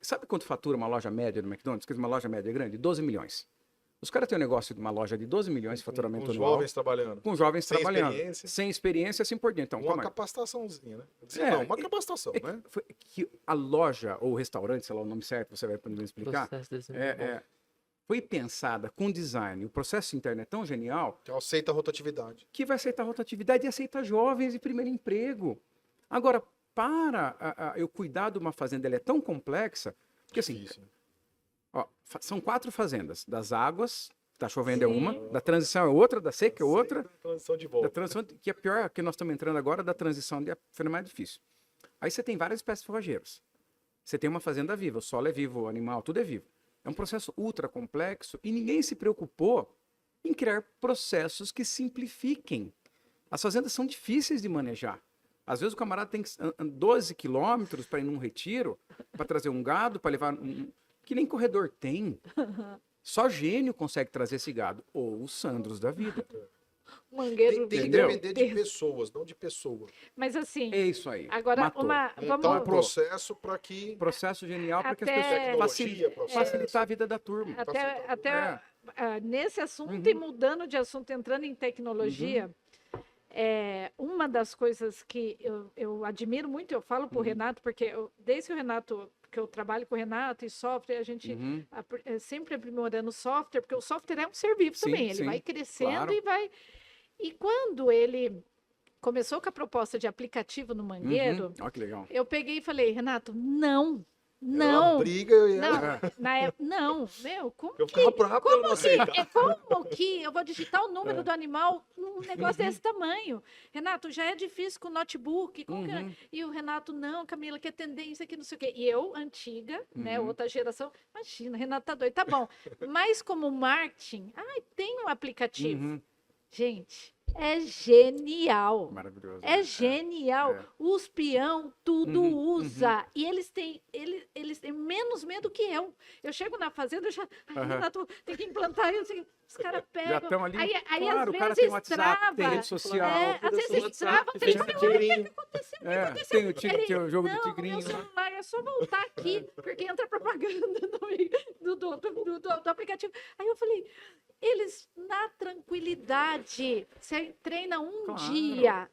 Sabe quanto fatura uma loja média do McDonald's? Uma loja média grande? 12 milhões. Os caras têm um negócio de uma loja de 12 milhões de faturamento anual. Com jovens trabalhando. Com jovens sem trabalhando. Experiência. Sem experiência, assim por diante. Então, uma capacitaçãozinha, né? Uma capacitação, né? Foi que a loja ou o restaurante, sei lá o nome certo, você vai poder explicar. Foi pensada com design. O processo interno é tão genial. Que aceita a rotatividade. Que vai aceitar a rotatividade e aceita jovens de primeiro emprego. Agora, eu cuidar de uma fazenda, ela é tão complexa, porque assim, são 4 fazendas. Das águas, tá chovendo é uma, da transição é outra, da seca é outra. Da transição de volta. Da transição, que é pior, que nós estamos entrando agora, da transição foi mais difícil. Aí você tem várias espécies forrageiras. Você tem uma fazenda viva, o solo é vivo, o animal, tudo é vivo. É um processo ultra complexo e ninguém se preocupou em criar processos que simplifiquem. As fazendas são difíceis de manejar. Às vezes o camarada tem 12 quilômetros para ir num retiro, para trazer um gado, para levar que nem corredor tem. Só gênio consegue trazer esse gado. Ou os Sandros da vida. Mangueiro tem que depender de pessoas, não de pessoa. Mas assim... É isso aí. Agora, montar um processo para que... Processo genial para que as pessoas... Facilitar a vida da turma. Nesse assunto, e mudando de assunto, entrando em tecnologia... uma das coisas que eu admiro muito, eu falo para o Renato, porque desde que o Renato, que eu trabalho com o Renato e software, a gente sempre aprimorando o software, porque o software é um serviço também, ele vai crescendo e vai... E quando ele começou com a proposta de aplicativo no Mangueiro, Olha que legal. eu peguei e falei, Renato, não, Ela não. briga e Não, ela... na época, não, meu, como Eu que, ficava bravo ela não aceita. como que eu vou digitar o número do animal num negócio desse tamanho? Renato, já é difícil com notebook. Como que é? E o Renato, não, Camila, que é tendência, que não sei o quê. E eu, antiga, né, outra geração, imagina, Renato tá doido, tá bom. Mas como marketing, tem um aplicativo. Gente, é genial. Maravilhoso. É genial. Os peão tudo usa. E eles têm menos medo que eu. Eu chego na fazenda, eu já. Renato, tem que implantar isso. Os caras pegam. Já estão ali. Aí Claro, às o cara vezes tem WhatsApp, trava. tem rede social. Às vezes WhatsApp, trava, tem tem tigrinho. Tem o jogo do não, tigrinho. meu celular é só voltar aqui, porque entra propaganda no meio do aplicativo. Aí eu falei, eles na tranquilidade, você treina um dia,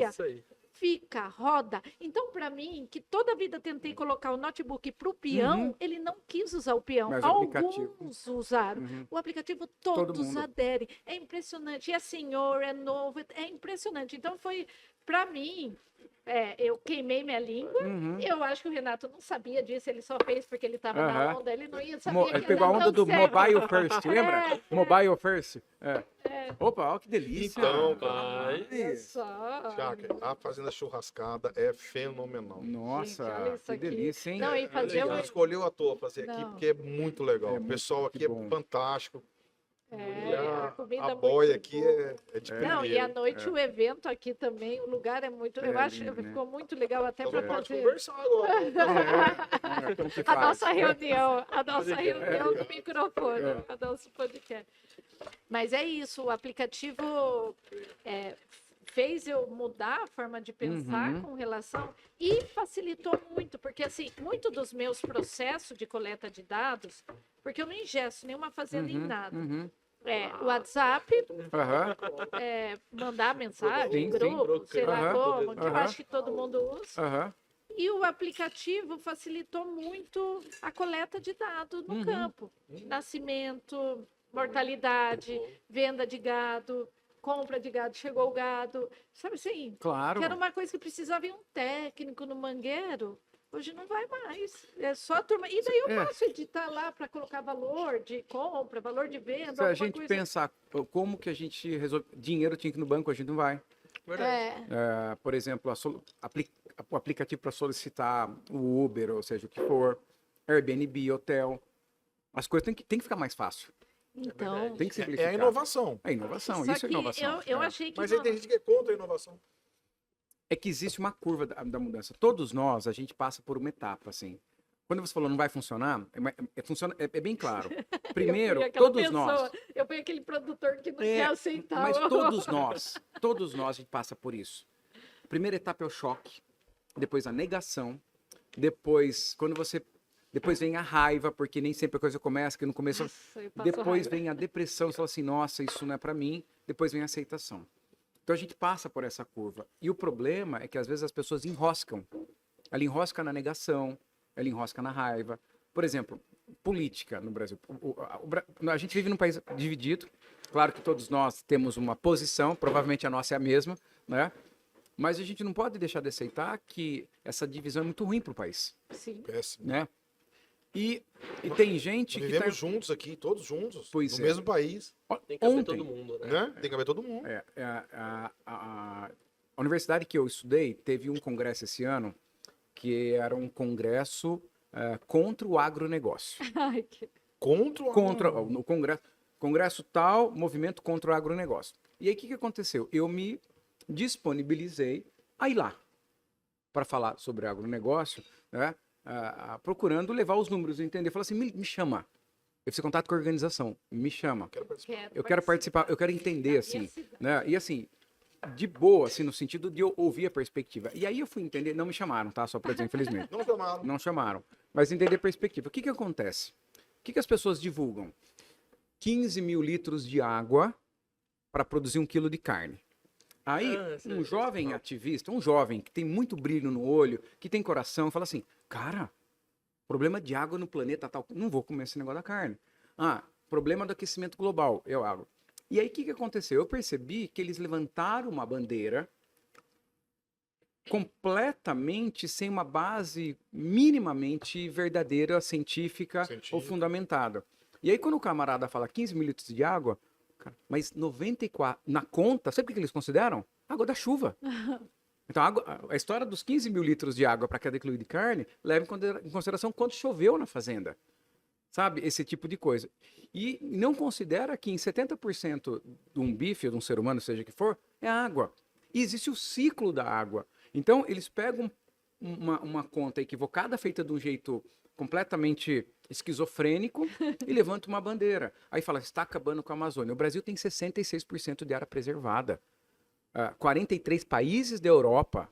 Isso aí. fica, roda. Então, para mim, que toda a vida tentei colocar o notebook para o peão, ele não quis usar o peão. Mas o aplicativo. Alguns usaram. O aplicativo Todo todos mundo. aderem. É impressionante. É senhor, é novo, é impressionante. Então, foi, para mim, eu queimei minha língua. Eu acho que o Renato não sabia disso. Ele só fez porque ele estava na onda. Ele não ia saber. Ele pegou a onda do mobile first, lembra? É. Mobile first. Opa, olha que delícia. Então, Pai. Olha só. Tiago, a fazenda churrascada é fenomenal. Nossa, Gente, olha isso que aqui. delícia, hein? Não, e fazer Ela escolheu à toa fazer aqui Não. porque é muito legal. É O pessoal muito aqui bom. é fantástico. E a comida a muito boia aqui boa. é de Não, e primeira. à noite o evento aqui também, o lugar é muito. Eu acho que lindo, né? ficou muito legal até Então para você pode fazer conversar agora. Como que a faz? nossa reunião, do microfone, o nosso podcast. Mas é isso, o aplicativo fez eu mudar a forma de pensar com relação e facilitou muito, porque assim, muito dos meus processos de coleta de dados, porque eu não ingesto nenhuma fazenda em nada. WhatsApp, mandar mensagem, Sim, grupo, sei lá Aham. como, que eu acho que todo mundo usa. Aham. E o aplicativo facilitou muito a coleta de dados no campo. Nascimento, mortalidade, venda de gado, compra de gado, chegou o gado. Sabe assim? Claro. Que era uma coisa que precisava de um técnico no Mangueiro. Hoje não vai mais. É só a turma. E daí eu posso editar lá para colocar valor de compra, valor de venda. Se a alguma gente coisa. pensar como que a gente resolve. Dinheiro tinha que ir no banco, a gente não vai. Verdade. Por exemplo, o aplicativo para solicitar o Uber, ou seja, o que for, Airbnb, hotel. As coisas têm que ficar mais fácil. Então, Tem que É simplificar. a inovação. É inovação, só isso é que inovação. eu achei que Mas não. aí tem gente que é contra a inovação. É que existe uma curva da mudança. Todos nós, a gente passa por uma etapa, assim. Quando você falou não vai funcionar, é bem claro. Primeiro, todos nós. Eu fui aquele produtor que não quer aceitar. Mas todos nós, a gente passa por isso. A primeira etapa é o choque, depois a negação, depois vem a raiva, porque nem sempre a coisa começa, que no começo. Nossa, eu passo Depois raiva. vem a depressão, você fala assim, nossa, isso não é pra mim. Depois vem a aceitação. Então a gente passa por essa curva. E o problema é que às vezes as pessoas enroscam. Ela enrosca na negação, ela enrosca na raiva. Por exemplo, política no Brasil. A gente vive num país dividido. Claro que todos nós temos uma posição, provavelmente a nossa é a mesma, né? Mas a gente não pode deixar de aceitar que essa divisão é muito ruim para o país, Sim. Péssimo. né? E tem gente que Vivemos juntos aqui, todos juntos, Pois no é. mesmo país, Tem que caber Ontem, todo mundo, né? né? Tem que haver todo mundo. a universidade que eu estudei teve um congresso esse ano que era um congresso contra o agronegócio. Ai, que... Contra No congresso tal, movimento contra o agronegócio. E aí o que aconteceu? Eu me disponibilizei a ir lá para falar sobre agronegócio, né? Procurando levar os números, entender. Falar assim, me chama. Eu fiz contato com a organização, me chama. Eu quero participar, eu quero entender, Da assim, minha cidade. né? E assim, de boa, assim, no sentido de eu ouvir a perspectiva. E aí eu fui entender, não me chamaram, tá? Só para dizer, infelizmente. Não chamaram. Não chamaram. Mas entender a perspectiva. O que acontece? O que as pessoas divulgam? 15 mil litros de água para produzir 1 quilo de carne. Aí, um jovem ativista, um jovem que tem muito brilho no olho, que tem coração, fala assim, cara, problema de água no planeta tal, não vou comer esse negócio da carne. Problema do aquecimento global, eu água. E aí, o que aconteceu? Eu percebi que eles levantaram uma bandeira completamente sem uma base minimamente verdadeira, científica ou fundamentada. E aí, quando o camarada fala 15 mil litros de água, cara, mas 94, na conta, sabe o que eles consideram? Água da chuva. Então, a história dos 15 mil litros de água para cada quilo de carne leva em consideração quanto choveu na fazenda. Sabe? Esse tipo de coisa. E não considera que em 70% de um bife, ou de um ser humano, seja que for, é água. E existe o ciclo da água. Então, eles pegam uma conta equivocada, feita de um jeito completamente esquizofrênico, e levantam uma bandeira. Aí fala, está acabando com a Amazônia. O Brasil tem 66% de área preservada. 43 países da Europa,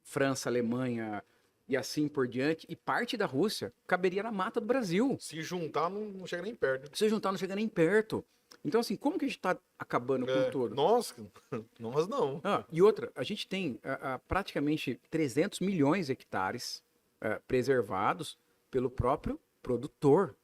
França, Alemanha e assim por diante, e parte da Rússia, caberia na mata do Brasil. Se juntar, não chega nem perto. Se juntar, não chega nem perto. Então, assim, como que a gente está acabando com tudo? Nós não. E outra, a gente tem praticamente 300 milhões de hectares preservados pelo próprio produtor.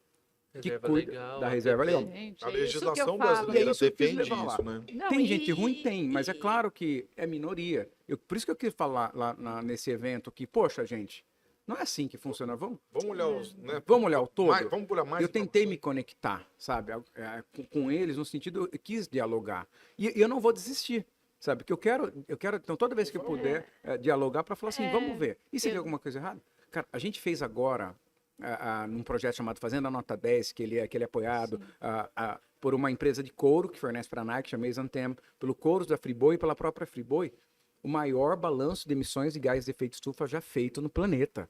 Que cuida da reserva legal. Gente, A é isso que legislação eu falo. brasileira isso que eu quis defende levar lá. isso, né? Não, Tem gente ruim? Tem, mas é claro que é minoria. Por isso que eu quis falar lá nesse evento que, poxa, gente, não é assim que funciona. Vamos olhar os, né? vamos olhar o todo? Vamos olhar mais. Eu tentei me conectar, sabe, com eles, no sentido, eu quis dialogar. E eu não vou desistir, sabe? Porque eu quero, então, toda vez que eu puder dialogar, para falar assim, vamos ver. E se tem alguma coisa errada? Cara, a gente fez agora, num projeto chamado Fazenda Nota 10, que ele é apoiado por uma empresa de couro que fornece para a Nike, chama Exantem, pelo Couros da Friboi e pela própria Friboi, o maior balanço de emissões de gás de efeito estufa já feito no planeta.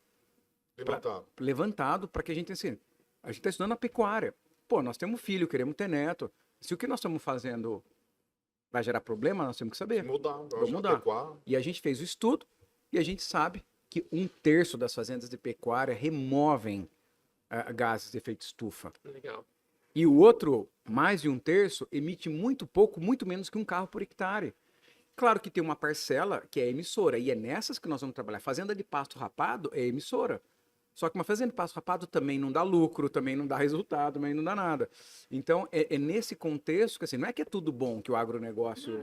Levantado para que a gente, assim, a gente está estudando a pecuária. Pô, nós temos filho, queremos ter neto. Se o que nós estamos fazendo vai gerar problema, nós temos que saber. Vamos mudar. Adequar. E a gente fez o estudo e a gente sabe que 1/3 das fazendas de pecuária removem gases de efeito estufa. Legal. E o outro, mais de 1/3, emite muito pouco, muito menos que um carro por hectare. Claro que tem uma parcela que é emissora, e é nessas que nós vamos trabalhar. Fazenda de pasto rapado é emissora. Só que uma fazenda de pasto rapado também não dá lucro, também não dá resultado, também não dá nada. Então, é nesse contexto que, assim, não é que é tudo bom que o agronegócio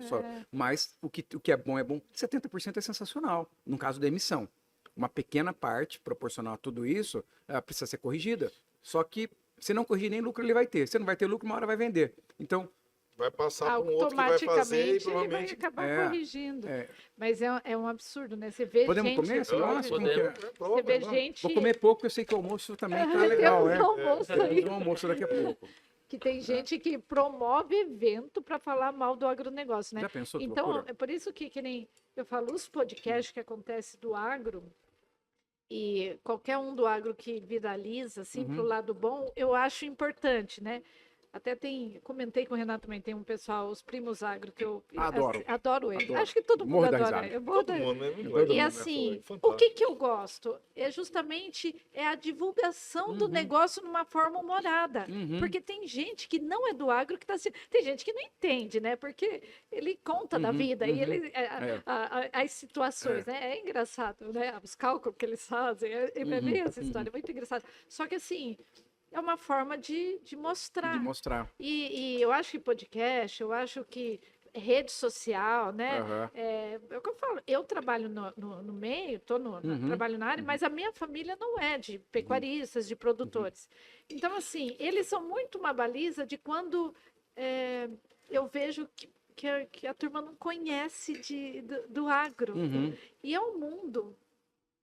mas o que é bom é bom. 70% é sensacional, no caso da emissão. Uma pequena parte, proporcional a tudo isso, precisa ser corrigida. Só que, se não corrigir, nem lucro ele vai ter. Se não vai ter lucro, uma hora vai vender. Então, vai passar para um outro que vai fazer e provavelmente ele vai acabar corrigindo. Mas é um absurdo, né? Você vê podemos gente... Comer? Você vê gente... Vou comer pouco, eu sei que o almoço também tá legal, né? Tem um almoço daqui a pouco. Que tem gente que promove evento para falar mal do agronegócio, né? Já pensou que então, loucura? é por isso que nem eu falo, os podcasts que acontecem do agro, e qualquer um do agro que viraliza, assim, pro lado bom, eu acho importante, né? Até comentei com o Renato também, tem um pessoal, os Primos Agro, que eu adoro eles. Acho que todo mundo adora. E assim, o que eu gosto? É justamente a divulgação do negócio numa forma humorada. Porque tem gente que não é do agro que está assim. Tem gente que não entende, né? Porque ele conta da vida e ele, as situações, né? É engraçado, né? Os cálculos que eles fazem, é bem essa história, é muito engraçado. Só que assim, é uma forma de mostrar. E eu acho que podcast, eu acho que rede social, né? É o que eu falo. Eu trabalho no meio, trabalho na área, mas a minha família não é de pecuaristas, de produtores. Então, assim, eles são muito uma baliza de quando eu vejo que a turma não conhece do agro. E é um mundo...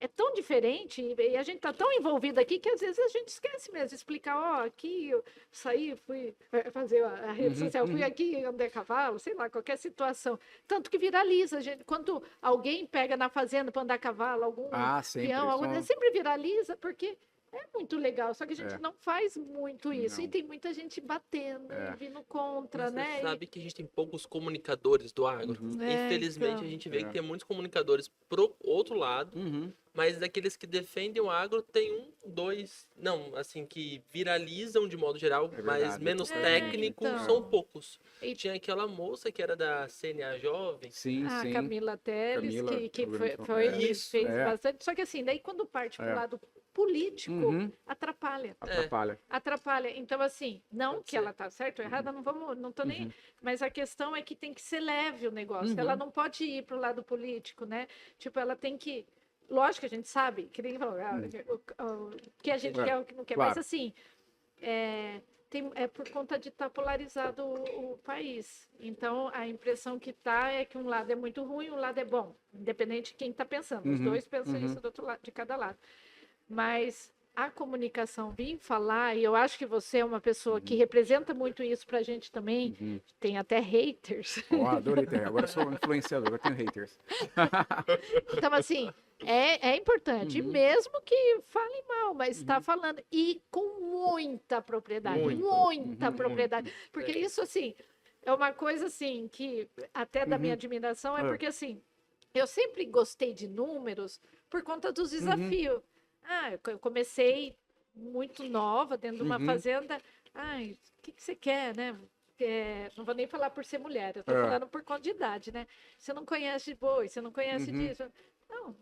É tão diferente e a gente está tão envolvido aqui que às vezes a gente esquece mesmo de explicar, aqui eu saí, fui fazer a rede social, fui aqui, andei a cavalo, sei lá, qualquer situação. Tanto que viraliza, gente. Quando alguém pega na fazenda para andar a cavalo, algum peão, sempre viraliza, porque é muito legal, só que a gente não faz muito isso. E tem muita gente batendo, vindo contra, mas né? Você sabe que a gente tem poucos comunicadores do agro. Infelizmente, a gente vê que tem muitos comunicadores pro outro lado, mas daqueles que defendem o agro, tem não, assim, que viralizam de modo geral, mas menos técnicos, são poucos. E tinha aquela moça que era da CNA Jovem. A Camila Teles, que fez bastante. Só que assim, daí quando parte pro lado político, atrapalha. Atrapalha. Então, assim, não que ela tá certa ou errada, não tô nem... Mas a questão é que tem que ser leve o negócio. Ela não pode ir pro lado político, né? Tipo, ela tem que... Lógico que a gente sabe, que nem falou, o que a gente quer, o que não quer. Mas, assim, é por conta de estar polarizado o país. Então, a impressão que tá é que um lado é muito ruim, um lado é bom. Independente de quem está pensando. Os dois pensam isso do outro lado, de cada lado. Mas a comunicação, vim falar, e eu acho que você é uma pessoa que representa muito isso pra gente também. Tem até haters. Adorei ter. Agora eu sou influenciador, agora tenho haters. Então, assim, é importante. Mesmo que fale mal, mas está falando. E com muita propriedade. Muita propriedade. Porque isso, assim, é uma coisa, assim, que até da minha admiração é porque, assim, eu sempre gostei de números por conta dos desafios. Eu comecei muito nova, dentro de uma fazenda. O que você quer, né? Não vou nem falar por ser mulher, eu tô falando por conta de idade, né? Você não conhece de boi, você não conhece disso. Não.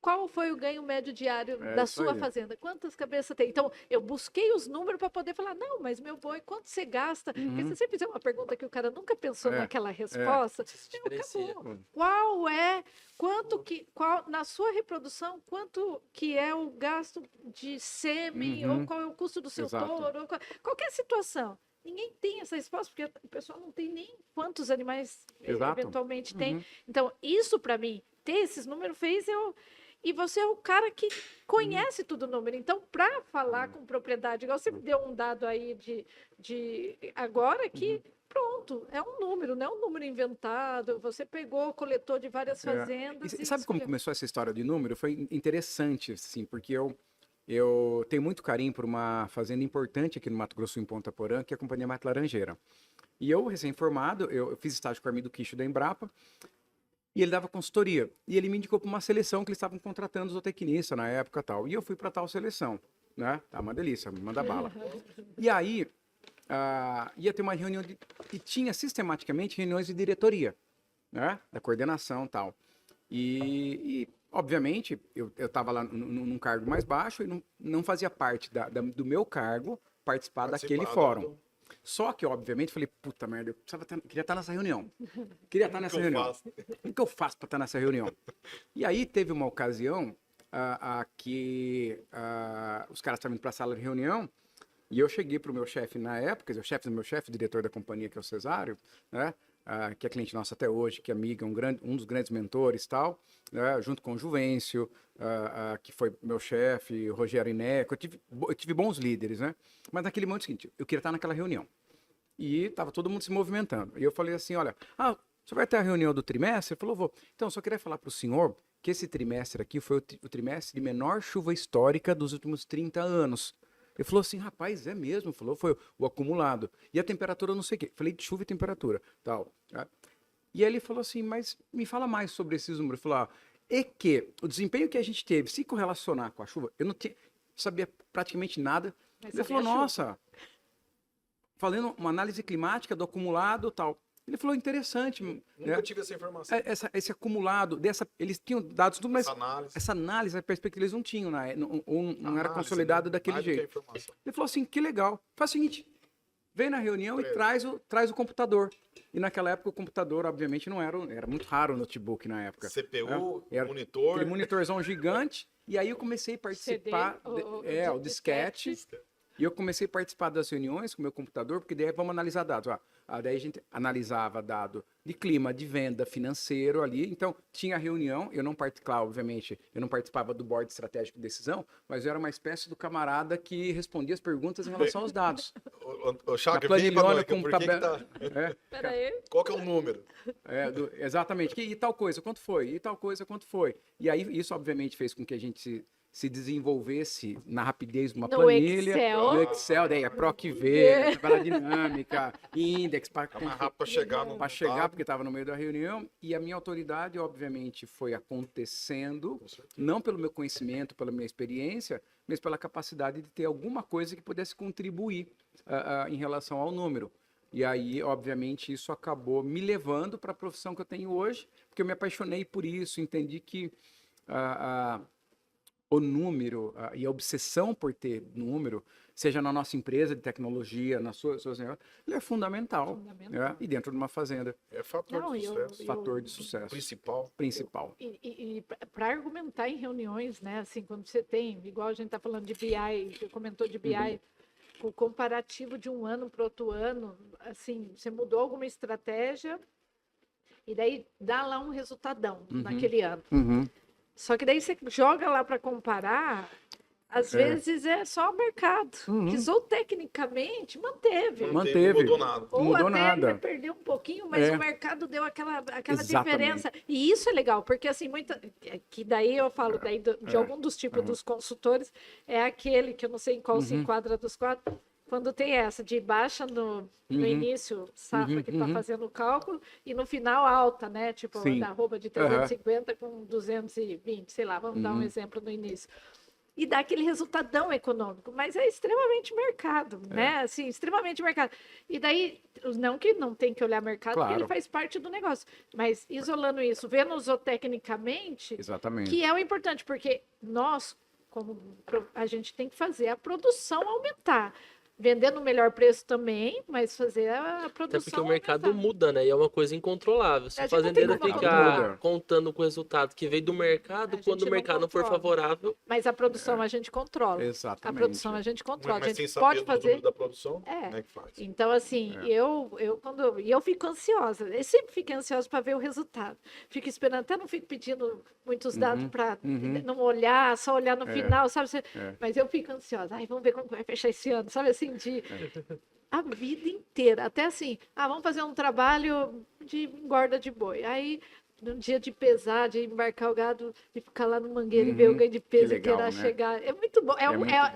Qual foi o ganho médio diário da sua fazenda? Quantas cabeças tem? Então, eu busquei os números para poder falar, não, mas meu boi, quanto você gasta? Porque se você fizer uma pergunta que o cara nunca pensou naquela resposta, acabou. Na sua reprodução, quanto que é o gasto de sêmen, ou qual é o custo do seu touro, ou qualquer situação. Ninguém tem essa resposta, porque o pessoal não tem nem quantos animais eventualmente tem. Então, isso para mim, ter esses números fez eu... E você é o cara que conhece tudo o número. Então, para falar com propriedade, igual você me deu um dado aí de agora que, pronto, é um número, não é um número inventado. Você pegou, coletou de várias fazendas. E sabe como começou essa história de número? Foi interessante, assim, porque eu tenho muito carinho por uma fazenda importante aqui no Mato Grosso, em Ponta Porã, que é a Companhia Mata Laranjeira. E eu, recém-formado, eu fiz estágio com o Armindo Quicho da Embrapa, e ele dava consultoria. E ele me indicou para uma seleção que eles estavam contratando zootecnista na época e tal. E eu fui para tal seleção, né? Tá uma delícia, me manda bala. E aí, ia ter uma reunião, e tinha sistematicamente reuniões de diretoria, né? Da coordenação e tal. E obviamente, eu estava lá num cargo mais baixo e não fazia parte do meu cargo participar daquele fórum. Só que, obviamente, falei, puta merda, queria estar nessa reunião. Queria estar nessa reunião. O que eu faço para estar nessa reunião? E aí teve uma ocasião que os caras estavam indo para a sala de reunião e eu cheguei para o meu chefe na época, o chefe do meu chefe, o diretor da companhia, que é o Cesário, né? Que é cliente nosso até hoje, que é amiga, um dos grandes mentores e tal, né? Junto com o Juvencio, que foi meu chefe, o Rogério Ineco, eu tive bons líderes, né? Mas naquele momento é o seguinte, eu queria estar naquela reunião. E estava todo mundo se movimentando. E eu falei assim, olha, você vai ter a reunião do trimestre? Ele falou, vou. Então, só queria falar para o senhor que esse trimestre aqui foi o trimestre de menor chuva histórica dos últimos 30 anos. Ele falou assim, rapaz, é mesmo? Falou, foi o acumulado. E a temperatura, não sei o quê. Falei de chuva e temperatura, tal. E aí ele falou assim, mas me fala mais sobre esses números. Ele falou, e que o desempenho que a gente teve, se correlacionar com a chuva, eu não sabia praticamente nada. Mas ele falou, nossa, falando uma análise climática do acumulado, tal. Ele falou, interessante. Nunca tive essa informação. Esse acumulado, eles tinham dados tudo, mas essa análise, a perspectiva, eles não tinham, não era consolidado daquele jeito. Ele falou assim, que legal. Faz o seguinte, vem na reunião e traz o computador. E naquela época o computador, obviamente, não era muito raro o notebook na época. CPU, era monitor. Aquele monitorzão gigante. E aí eu comecei a participar, o disquete. E eu comecei a participar das reuniões com o meu computador, porque daí vamos analisar dados. Daí a gente analisava dado de clima, de venda, financeiro ali. Então, tinha reunião, eu não participava, obviamente, eu não participava do board estratégico de decisão, mas eu era uma espécie do camarada que respondia as perguntas em relação aos dados. O Chaco, vem pra nós, por que tá... Peraí. Qual que é o número? Exatamente. E tal coisa, quanto foi? E tal coisa, quanto foi? E aí, isso, obviamente, fez com que a gente se desenvolvesse na rapidez de uma planilha. No Excel, daí a PROC-V, tabela dinâmica, index, para chegar, porque estava no meio da reunião. E a minha autoridade, obviamente, foi acontecendo, não pelo meu conhecimento, pela minha experiência, mas pela capacidade de ter alguma coisa que pudesse contribuir em relação ao número. E aí, obviamente, isso acabou me levando para a profissão que eu tenho hoje, porque eu me apaixonei por isso, entendi que o número e a obsessão por ter número, seja na nossa empresa de tecnologia, nas suas negócios, ele é fundamental. Né? E dentro de uma fazenda. É fator de sucesso. Fator de sucesso. Principal. E para argumentar em reuniões, né? Assim, quando você tem, igual a gente está falando de BI, você comentou de BI, o comparativo de um ano para outro ano, assim, você mudou alguma estratégia e daí dá lá um resultadão naquele ano. Só que daí você joga lá para comparar, às vezes é só o mercado, que zootecnicamente manteve. Não mudou nada. Ou Mudou até nada. perdeu um pouquinho, mas o mercado deu aquela diferença. E isso é legal, porque assim, que daí eu falo de algum dos tipos dos consultores, é aquele que eu não sei em qual se enquadra dos quatro, quando tem essa de baixa no início, safra que está fazendo o cálculo, e no final alta, né? Tipo, da arroba de 350 com 220, sei lá, vamos dar um exemplo no início. E dá aquele resultadão econômico, mas é extremamente mercado, né? Assim, extremamente mercado. E daí, não que não tem que olhar mercado, porque ele faz parte do negócio, mas isolando isso, vendo zootecnicamente, que é o importante, porque nós, como a gente tem que fazer a produção aumentar. Vender no melhor preço também, mas fazer a produção. Até porque o mercado muda, né? E é uma coisa incontrolável. Se o fazendeiro ficar contando com o resultado que veio do mercado, quando o mercado não for favorável. Mas a produção a gente controla. Exatamente. A produção a gente controla. Mas a gente sem pode saber fazer. da produção, como é que faz? Então, assim, eu fico ansiosa. Eu sempre fico ansiosa para ver o resultado. Fico esperando, até não fico pedindo muitos dados para não olhar, só olhar no final, sabe? Mas eu fico ansiosa. Ai, vamos ver como vai fechar esse ano, sabe assim? A vida inteira, até assim, vamos fazer um trabalho de engorda de boi, aí no dia de pesar, de embarcar o gado e ficar lá no mangueiro e ver o ganho de peso e querer chegar, é muito bom,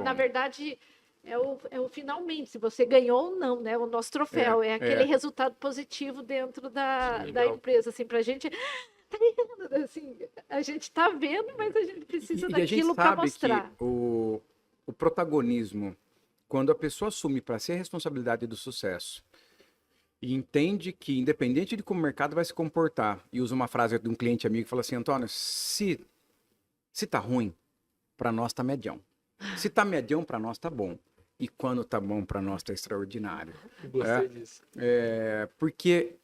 na verdade é o finalmente, se você ganhou ou não, né, o nosso troféu, é aquele resultado positivo dentro da empresa, assim, pra gente, tá vendo, assim, a gente tá vendo, mas a gente precisa daquilo para mostrar. Que o protagonismo, quando a pessoa assume para si a responsabilidade do sucesso e entende que, independente de como o mercado vai se comportar, e usa uma frase de um cliente amigo que fala assim, Antônio, se tá ruim, para nós tá medião. Se tá medião, para nós tá bom. E quando tá bom, para nós tá extraordinário. Gostei disso. Porque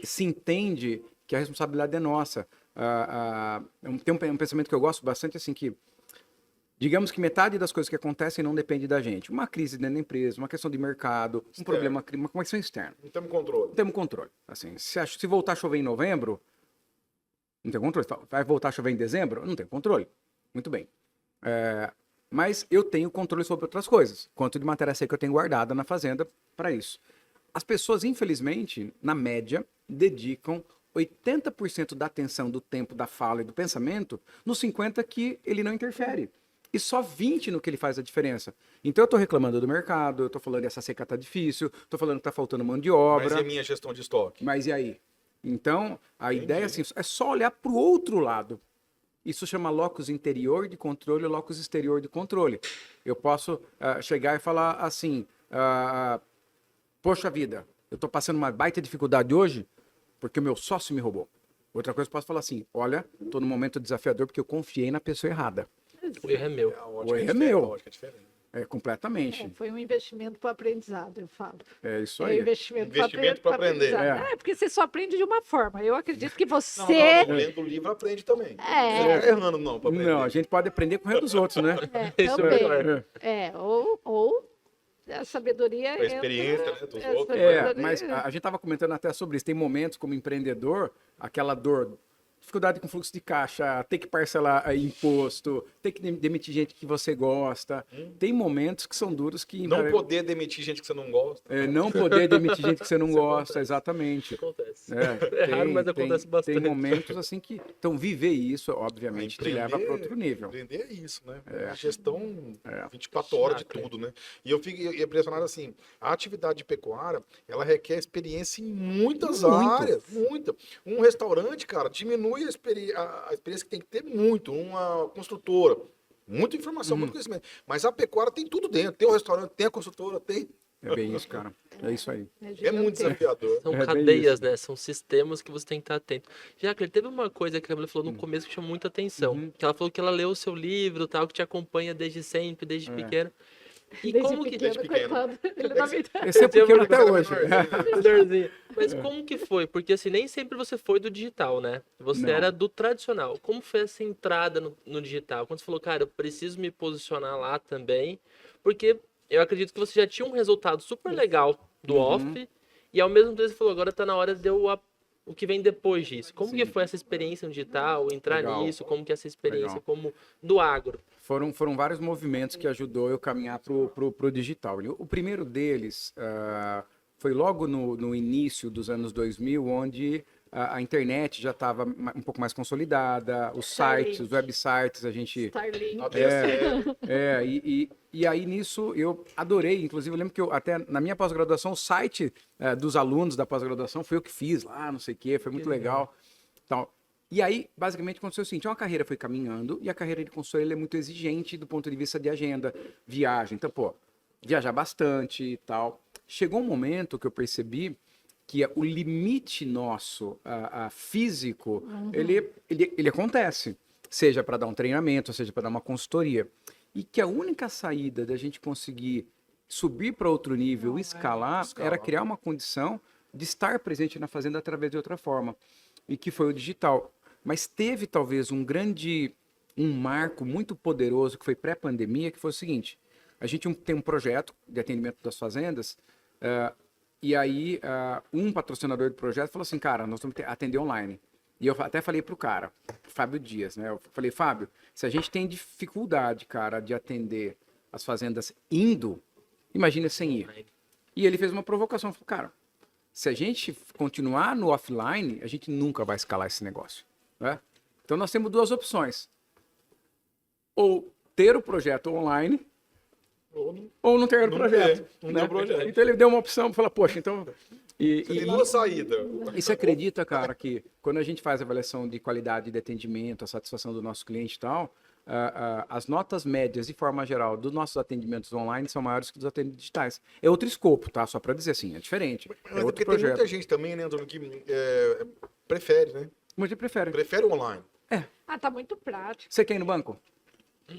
se entende que a responsabilidade é nossa. Tem um pensamento que eu gosto bastante, assim, que digamos que metade das coisas que acontecem não depende da gente. Uma crise dentro da empresa, uma questão de mercado, um problema, uma questão externa. Não temos controle. Não temos controle. Assim, se voltar a chover em novembro, não tem controle. Vai voltar a chover em dezembro? Não tem controle. Muito bem. Mas eu tenho controle sobre outras coisas. Quanto de matéria seca eu tenho guardada na fazenda para isso. As pessoas, infelizmente, na média, dedicam 80% da atenção, do tempo, da fala e do pensamento nos 50% que ele não interfere. E só 20% no que ele faz a diferença. Então eu estou reclamando do mercado, eu estou falando que essa seca está difícil, estou falando que está faltando mão de obra. Mas e a minha gestão de estoque? Mas e aí? Então, a ideia assim, é só olhar para o outro lado. Isso chama locus interior de controle e locus exterior de controle. Eu posso chegar e falar assim, poxa vida, eu estou passando uma baita dificuldade hoje porque o meu sócio me roubou. Outra coisa eu posso falar assim, olha, estou num momento desafiador porque eu confiei na pessoa errada. O erro é meu. O erro é meu. Completamente. Foi um investimento para o aprendizado, eu falo. É isso aí. Investimento para aprender. Porque você só aprende de uma forma. Eu acredito que você... Não, lendo o livro aprende também. Não está errando, não, para aprender. Não, a gente pode aprender com o erro dos outros, né? Também. Ou a sabedoria... A experiência, né, dos outros. Mas a gente estava comentando até sobre isso. Tem momentos como empreendedor, aquela dor... Dificuldade com fluxo de caixa, ter que parcelar imposto, ter que demitir gente que você gosta. Tem momentos que são duros que... Não poder demitir gente que você não gosta. Não poder demitir gente que você não gosta, exatamente. Acontece. É raro, mas acontece bastante. Tem momentos assim que... Então, viver isso, obviamente, te leva para outro nível. Empreender é isso, né? Gestão 24 horas de tudo, né? E eu fico impressionado assim, a atividade de pecuária, ela requer experiência em muitas áreas. Muita. Um restaurante, cara, diminui a experiência que tem que ter muito. Uma construtora, muita informação, muito conhecimento. Mas a pecuária tem tudo dentro. Tem o restaurante, tem a construtora, tem É bem isso, cara. É isso aí. É muito desafiador. São É bem cadeias, isso. né? São sistemas que você tem que estar atento. Jacqueline, teve uma coisa que a Camila falou no começo que chamou muita atenção. Que ela falou que ela leu o seu livro, tal, que te acompanha desde sempre, desde pequeno. E Desde como que... pequeno, Desde pequeno. coitado. Ele não me dá. Esse é pequeno até hoje. Menorzinho. Mas como que foi? Porque assim, nem sempre você foi do digital, né? Você Não. era do tradicional. Como foi essa entrada no digital? Quando você falou, cara, eu preciso me posicionar lá também, porque eu acredito que você já tinha um resultado super legal do off, e ao mesmo tempo você falou, agora tá na hora de eu o que vem depois disso. Como que foi essa experiência no digital, entrar Legal. nisso, como que é essa experiência Legal. como do agro? Foram vários movimentos que ajudou eu caminhar pro digital. E o primeiro deles foi logo no início dos anos 2000, onde a internet já estava um pouco mais consolidada, os sites, os websites, a gente... Starlink. E aí nisso eu adorei, inclusive eu lembro que eu até na minha pós-graduação, o site dos alunos da pós-graduação foi eu que fiz lá, não sei o quê, foi muito legal. Então, e aí, basicamente, aconteceu o seguinte, uma carreira foi caminhando e a carreira de consultor ele é muito exigente do ponto de vista de agenda, viagem. Então, viajar bastante e tal. Chegou um momento que eu percebi que o limite nosso físico, ele acontece, seja para dar um treinamento, seja para dar uma consultoria. E que a única saída da gente conseguir subir para outro nível, escalar, era criar uma condição de estar presente na fazenda através de outra forma. E que foi o digital. Mas teve talvez um marco muito poderoso que foi pré-pandemia, que foi o seguinte, a gente tem um projeto de atendimento das fazendas, e aí um patrocinador do projeto falou assim, cara, nós vamos atender online. E eu até falei pro cara, Fábio Dias, né? Eu falei, Fábio, se a gente tem dificuldade, cara, de atender as fazendas indo, imagina sem ir. E ele fez uma provocação, falou, cara, se a gente continuar no offline, a gente nunca vai escalar esse negócio, né? Então nós temos duas opções. Ou ter o projeto online, ou não ter o projeto. Não né? tem projeto. Então ele deu uma opção, falou, poxa, então... Você tem duas saídas. E você acredita, cara, que quando a gente faz avaliação de qualidade de atendimento, a satisfação do nosso cliente e tal, as notas médias, de forma geral, dos nossos atendimentos online são maiores que dos atendimentos digitais. É outro escopo, tá? Só para dizer assim, é diferente. Mas É outro porque projeto. tem muita gente também, né, Antônio, que prefere, né? Muita prefere. Prefere online. Tá muito prático. Você quer ir no banco?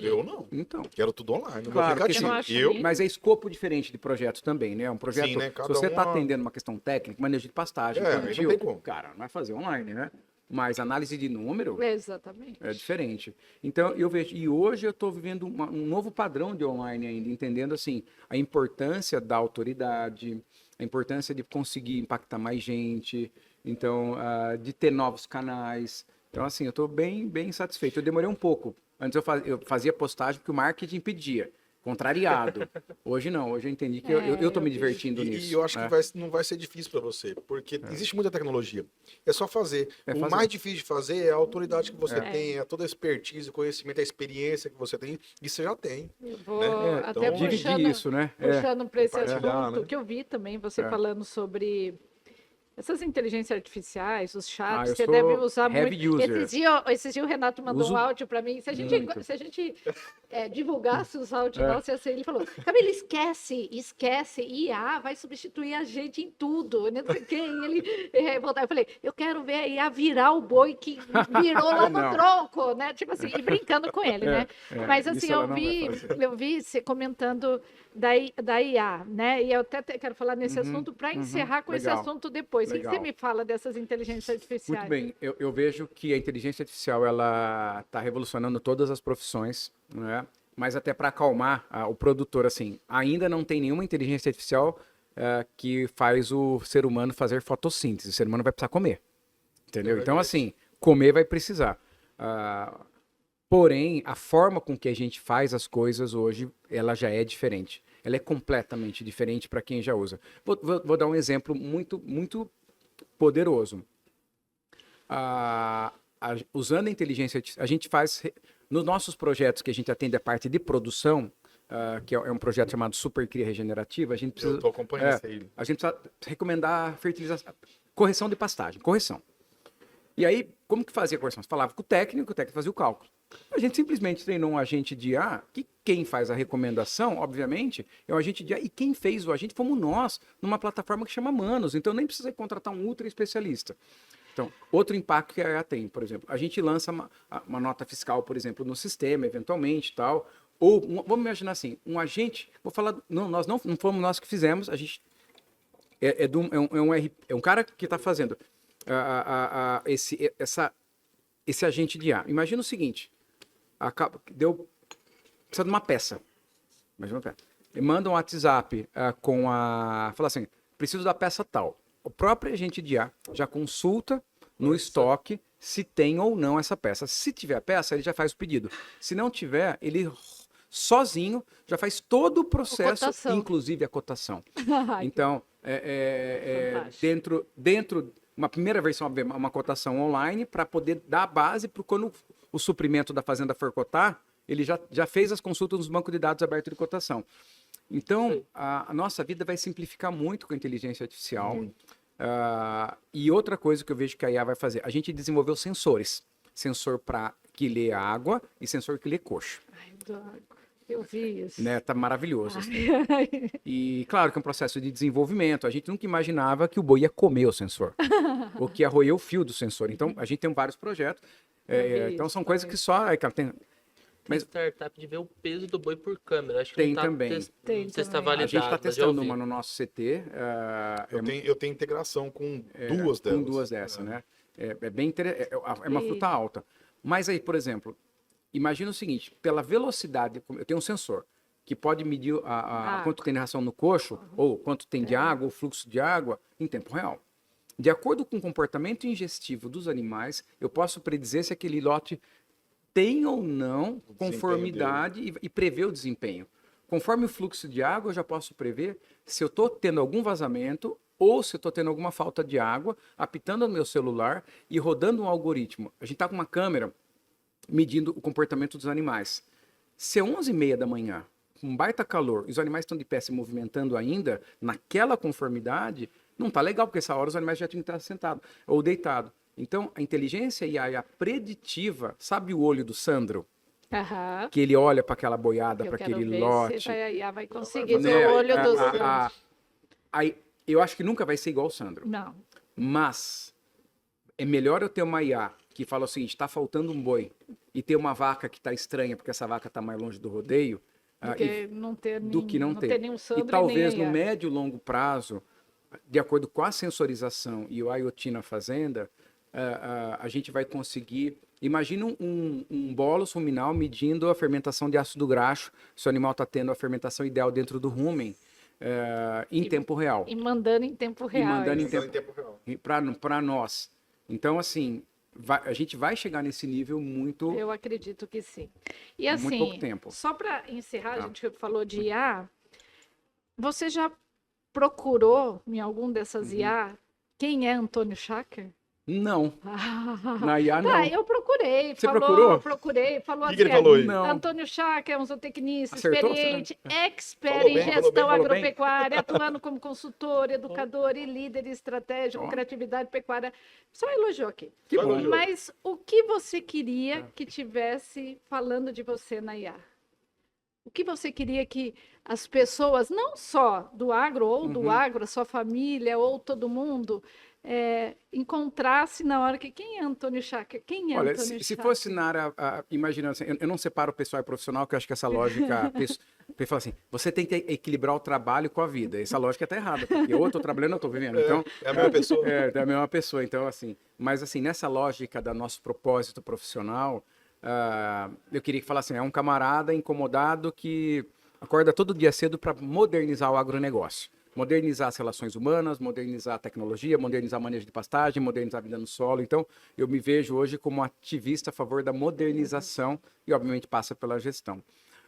Eu não. Então. Quero tudo online, no Claro que aplicativo. Eu não acho Eu, nem- Mas é escopo diferente de projeto também, né? Um projeto, Sim, né? se Cada você está uma- atendendo uma questão técnica, manejo de pastagem, É, aí não plantio, tem como. cara, não vai fazer online, né? Mas análise de número Exatamente. é diferente. Então, eu vejo, e hoje eu estou vivendo um novo padrão de online ainda, entendendo, assim, a importância da autoridade, a importância de conseguir impactar mais gente, então, de ter novos canais. Então, assim, eu estou bem, bem satisfeito. Eu demorei um pouco. Antes eu fazia postagem porque o marketing pedia, contrariado. Hoje não, hoje eu entendi que eu tô me divertindo nisso. E eu acho né? que não vai ser difícil para você, porque existe muita tecnologia. É só fazer. O fazer. mais difícil de fazer é a autoridade que você tem, toda a expertise, conhecimento, a experiência que você tem. E você já tem. Eu vou Né? até Então, Dividir isso, né? puxando para esse compartilhar, assunto, né? que eu vi também você É. falando sobre essas inteligências artificiais, os chats, eu você sou deve usar heavy muito. user. Esses dias o Renato mandou Uso um áudio para mim. Se a gente divulgasse os áudios É. nossos, ia ser, ele falou: Camila, esquece, IA vai substituir a gente em tudo. Não sei o quê. E ele voltava. Eu falei: eu quero ver a IA virar o boi que virou lá no Não. tronco, né? Tipo assim, e brincando com ele, né? Mas assim, isso ela não vai fazer. eu vi você comentando da IA, né? E eu até quero falar nesse assunto para encerrar com esse legal, assunto depois. O que legal. você me fala dessas inteligências artificiais? Muito bem, eu vejo que a inteligência artificial ela está revolucionando todas as profissões, né? Mas até para acalmar o produtor, assim, ainda não tem nenhuma inteligência artificial que faz o ser humano fazer fotossíntese. O ser humano vai precisar comer, entendeu? Então, assim, comer vai precisar. Porém, a forma com que a gente faz as coisas hoje, ela já é diferente. Ela é completamente diferente para quem já usa. Vou dar um exemplo muito, muito poderoso. Usando a inteligência artificial, a gente faz, nos nossos projetos que a gente atende a parte de produção, que é um projeto chamado Super Cria Regenerativa, a gente precisa... Eu tô acompanhando isso aí. A gente precisa recomendar fertilização, correção de pastagem, correção. E aí, como que fazia a correção? Você falava com o técnico fazia o cálculo. A gente simplesmente treinou um agente de IA, que quem faz a recomendação, obviamente, é o agente de IA, e quem fez o agente fomos nós, numa plataforma que chama Manos, então nem precisa contratar um ultra especialista. Então, outro impacto que a IA tem, por exemplo, a gente lança uma nota fiscal, por exemplo, no sistema, eventualmente, tal, ou, vamos imaginar assim, um agente, vou falar, não, nós não fomos nós que fizemos, a gente é um cara que está fazendo esse agente de IA. Imagina o seguinte, precisa de uma peça, imagina uma peça. Ele manda um WhatsApp fala assim, preciso da peça tal. O próprio agente de IA já consulta no estoque se tem ou não essa peça. Se tiver a peça, ele já faz o pedido. Se não tiver, ele sozinho já faz todo o processo, inclusive a cotação. Então, dentro uma primeira versão, uma cotação online, para poder dar a base para quando o suprimento da fazenda for cotar, ele já fez as consultas nos bancos de dados abertos de cotação. Então, a nossa vida vai simplificar muito com a inteligência artificial. E outra coisa que eu vejo que a IA vai fazer, a gente desenvolveu sensores. Sensor que lê água e sensor que lê coxo. Ai, Doug, eu vi isso. Né? Tá maravilhoso. Assim. E claro que é um processo de desenvolvimento. A gente nunca imaginava que o boi ia comer o sensor. Ou que ia roer o fio do sensor. Então, a gente tem vários projetos. Então, são coisas que só... Tem startup de ver o peso do boi por câmera. Acho que tem não tá também. Não sei se tá validado. A gente está testando uma no nosso CT. Eu tenho integração com duas delas. Com duas dessas, né? É bem interessante. É uma fruta alta. Mas aí, por exemplo, imagina o seguinte, pela velocidade, eu tenho um sensor que pode medir quanto tem de ração no coxo, ou quanto tem de água, ou fluxo de água, em tempo real. De acordo com o comportamento ingestivo dos animais, eu posso predizer se aquele lote tem ou não conformidade e prever o desempenho. Conforme o fluxo de água, eu já posso prever se eu estou tendo algum vazamento ou se eu estou tendo alguma falta de água, apitando no meu celular e rodando um algoritmo. A gente está com uma câmera medindo o comportamento dos animais. Se é 11h30 da manhã, com um baita calor, e os animais estão de pé se movimentando ainda, naquela conformidade, não está legal, porque essa hora os animais já tinham que estar sentados ou deitados. Então, a inteligência IA preditiva, sabe o olho do Sandro? Que ele olha para aquela boiada, para aquele lote. Se a IA vai conseguir ver o olho do Sandro. Eu acho que nunca vai ser igual o Sandro. Não. Mas é melhor eu ter uma IA que fala o seguinte, está faltando um boi, e ter uma vaca que está estranha, porque essa vaca está mais longe do rodeio, do que não ter nenhum Sandro. E talvez no médio e longo prazo, de acordo com a sensorização e o IoT na fazenda, a gente vai conseguir... Imagina um bolos ruminal medindo a fermentação de ácido graxo, se o animal está tendo a fermentação ideal dentro do rumen, em tempo real. E mandando em tempo real. Para nós. Então, assim, a gente vai chegar nesse nível muito... Eu acredito que sim. E assim, muito pouco tempo. Só para encerrar, a gente falou de IA, você já procurou em algum dessas IA quem é Antônio Schacker? Não. Na IA, não. Eu procurei. Você procurou? Procurei. Falou que ele falou aí? Antônio Schacker é um zootecnista, Acertou, experiente, expert em gestão agropecuária, atuando como consultor, educador e líder estratégico, criatividade pecuária. Só elogiou aqui. Que bom. Mas o que você queria que tivesse falando de você na IA? O que você queria que as pessoas, não só do agro, ou do agro, a sua família, ou todo mundo... encontrasse na hora que... Quem é Antônio Schacker? Quem é Antônio Schacker? Se fosse na área... imaginando assim, eu não separo o pessoal e profissional, que eu acho que essa lógica... Ele fala assim, você tem que equilibrar o trabalho com a vida. Essa lógica está errada, porque ou eu estou trabalhando ou eu estou vivendo. Então, é a mesma pessoa. É a mesma pessoa. Então, assim... Mas, assim, nessa lógica do nosso propósito profissional, eu queria que falasse assim, é um camarada incomodado que acorda todo dia cedo para modernizar o agronegócio. Modernizar as relações humanas, modernizar a tecnologia, modernizar o manejo de pastagem, modernizar a vida no solo. Então, eu me vejo hoje como ativista a favor da modernização e, obviamente, passa pela gestão.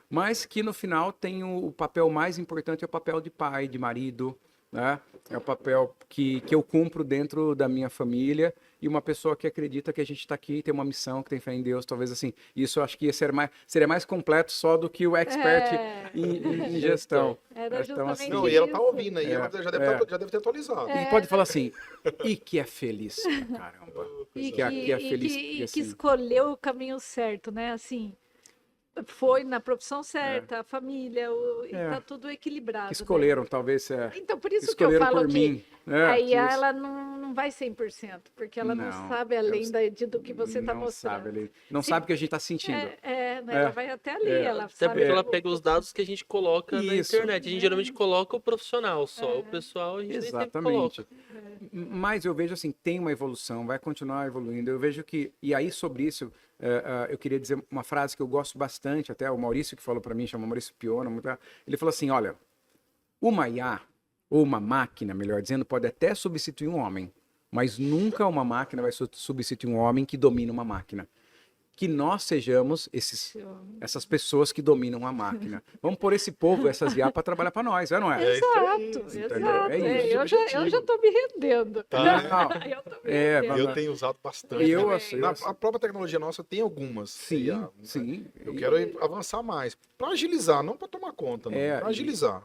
Mas que, no final, tem o papel mais importante, é o papel de pai, de marido, né? É o papel que eu cumpro dentro da minha família e uma pessoa que acredita que a gente está aqui, tem uma missão, que tem fé em Deus, talvez assim. Isso eu acho que seria mais completo só do que o expert em gestão. Era justamente assim, não, e ela tá ouvindo aí, ela já deve ter atualizado. E pode falar assim, e que é feliz, caramba. E Que é feliz, que e assim- escolheu o caminho certo, né? Assim, foi na profissão certa, a família, e É. tá tudo equilibrado, que né? escolheram, talvez, Então, por isso que eu escolheram falo por que mim. a IA, Isso. ela não vai 100%, porque ela não Não, sabe além do que você está não mostrando. sabe, não Se- sabe o que a gente está sentindo. Né, ela vai até ali, ela Até sabe. porque ela pega os dados que a gente coloca na Isso. internet. A gente geralmente coloca o profissional só. O pessoal a gente nem sempre Exatamente. coloca. Mas eu vejo assim, tem uma evolução, vai continuar evoluindo. Eu vejo que, e aí sobre isso, eu queria dizer uma frase que eu gosto bastante, até o Maurício que falou para mim, chama Maurício Piona, ele falou assim, olha, uma IA, ou uma máquina, melhor dizendo, pode até substituir um homem, mas nunca uma máquina vai substituir um homem que domina uma máquina. Que nós sejamos essas pessoas que dominam a máquina. Vamos pôr esse povo, essas IA, para trabalhar para nós, não é? Exato, entendeu? exato. É isso. Eu já estou me rendendo. Tá. Eu tô me rendendo. Eu tenho usado bastante. Eu, né? assim, A própria tecnologia nossa tem algumas. Sim, IA, né? sim. Eu quero avançar mais. Para agilizar, não para tomar conta. Para agilizar.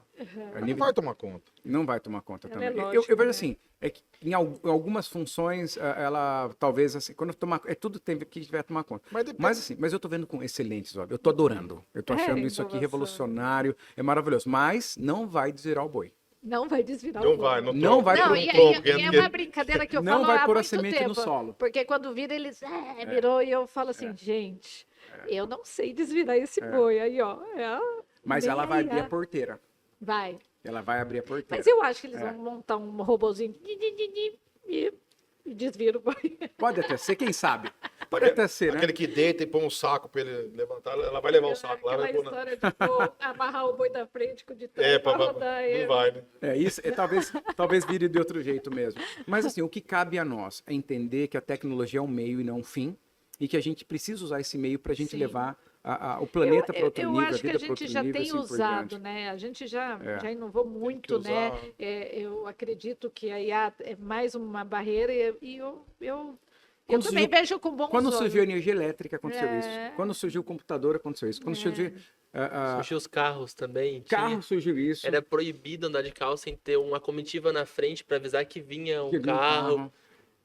Não vai tomar conta. Não vai tomar conta Ela também. é lógica, Eu vejo né? assim, é que em algumas funções, ela talvez, assim, quando tomar, tudo tem que a gente vai tomar conta. Mas depende. Mas eu tô vendo com excelentes olhos. Eu tô adorando. Eu tô achando isso aqui inovação. revolucionário, é maravilhoso. Mas não vai desvirar o boi. Não vai desvirar Não o vai, bolo. Não vai Não, pôr e, um e- tronco. e é uma brincadeira que eu Não falo vai há pôr a muito semente tempo, no solo. Porque quando vira, eles, virou, e eu falo assim, gente, eu não sei desvirar esse boi. Aí, ó. Mas nem ela vai aí, abrir a porteira. Vai. Ela vai abrir a porteira. Mas eu acho que eles vão montar um robozinho e desvira o boi. Pode até ser, quem sabe? Pode até ser, né? Aquele que deita e põe um saco para ele levantar, ela vai levar o saco lá. Aquela Vai pôr na... história de amarrar o boi da frente com o de trás É, pra rodar ele. não vai, né? Isso, talvez vire de outro jeito mesmo. Mas assim, o que cabe a nós é entender que a tecnologia é um meio e não um fim, e que a gente precisa usar esse meio para a gente Sim. levar o planeta para outro nível, a acho que vida a para gente outro já nível, tem assim por usado, diante. né? A gente já inovou que muito, usar. né? Eu acredito que a IA é mais uma barreira e eu Quando também surgiu- vejo com bons Quando olhos. surgiu a energia elétrica, aconteceu É. isso. Quando surgiu o computador, aconteceu isso. Quando surgiu Surgiu os carros também. carro, surgiu isso. Era proibido andar de carro sem ter uma comitiva na frente para avisar que vinha um Que vinha um carro.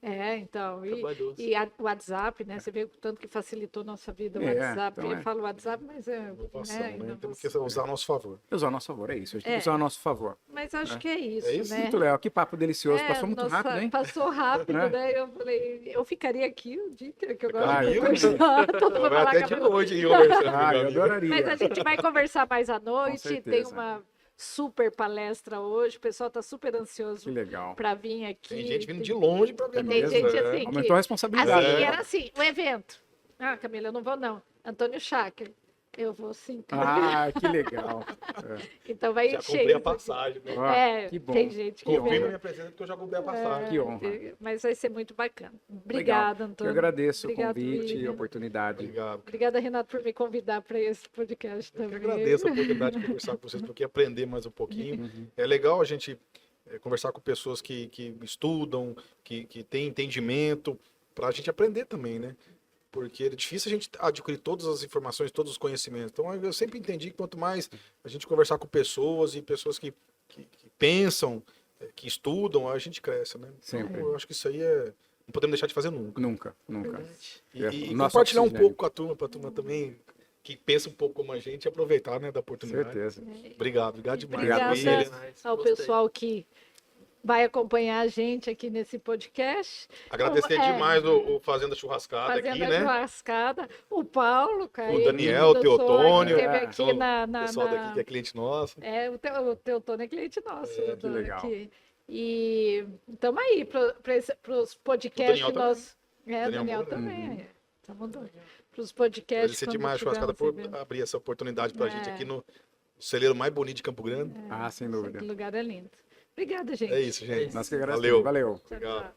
Então, Trabalhoso. o WhatsApp, né? Você vê o tanto que facilitou nossa vida o É, WhatsApp. então Eu falo WhatsApp, mas Inovação, né? né? Temos que Inovação. usar a nosso favor. Usar a nosso favor, é isso. A gente tem É. que usar a nosso favor. Mas acho que é isso, É isso? né? Muito legal, que papo delicioso. Passou muito nossa, rápido, hein? Passou rápido, Né? né? Eu falei, eu ficaria aqui o dia inteiro, que eu gosto Ah, de eu conversar. Todo mundo Vai falar até que de eu- noite aí conversando. Ah, meu eu amigo. adoraria. Mas a gente vai conversar mais à noite. Tem certeza. uma super palestra hoje. O pessoal está super Que ansioso legal. para vir aqui. Tem gente vindo de longe para ver. É Tem mesmo? gente É. assim Aumentou que- a responsabilidade. Assim, né? era assim, o evento. Ah, Camila, eu não vou não. Antônio Schacker. Eu vou sim, cara. Ah, que legal. Então vai Já encher. comprei a isso aqui. passagem. Né? Ah, que bom. Tem gente que Confirma vem. minha presença porque eu já comprei a passagem. Que honra. Mas vai ser muito bacana. Legal. Obrigada, Eu Antônio. agradeço o Obrigado, convite e a William. oportunidade. Obrigado. Obrigada, Renato, por me convidar para esse podcast Eu que também. agradeço a oportunidade de conversar com vocês, porque aprender mais um pouquinho. É legal a gente conversar com pessoas que estudam, que têm entendimento, para a gente aprender também, né? Porque é difícil a gente adquirir todas as informações, todos os conhecimentos. Então, eu sempre entendi que quanto mais a gente conversar com pessoas e pessoas que pensam, que estudam, a gente cresce, né? Sempre. Então, eu acho que isso aí não podemos deixar de fazer nunca. Nunca, nunca. E, É, e o nosso compartilhar um oxigênio. pouco com a turma, para a turma também que pensa um pouco como a gente e aproveitar, né, da oportunidade. Certeza. Obrigado demais. Obrigada William. ao Gostei. pessoal que vai acompanhar a gente aqui nesse podcast. Agradecer É. demais o Fazenda Churrascada Fazendo aqui, a né? churrascada. O Paulo, cara. O Daniel, o Teotônio. Esteve aqui Então, na... O pessoal daqui que é cliente nosso. O Teotônio é cliente nosso. que legal. Aqui. E estamos aí para os podcasts. O Daniel nós... também. O Daniel Daniel Moura. também. Estamos para os podcasts. Agradecer quando demais a Churrascada por tivermos evento. abrir essa oportunidade pra É. gente aqui no celeiro mais bonito de Campo Grande. Ah, sem Esse dúvida. lugar é lindo. Obrigada, gente. É isso, gente. Nós que agradecemos. Valeu. Valeu. Tchau, Obrigado. tchau.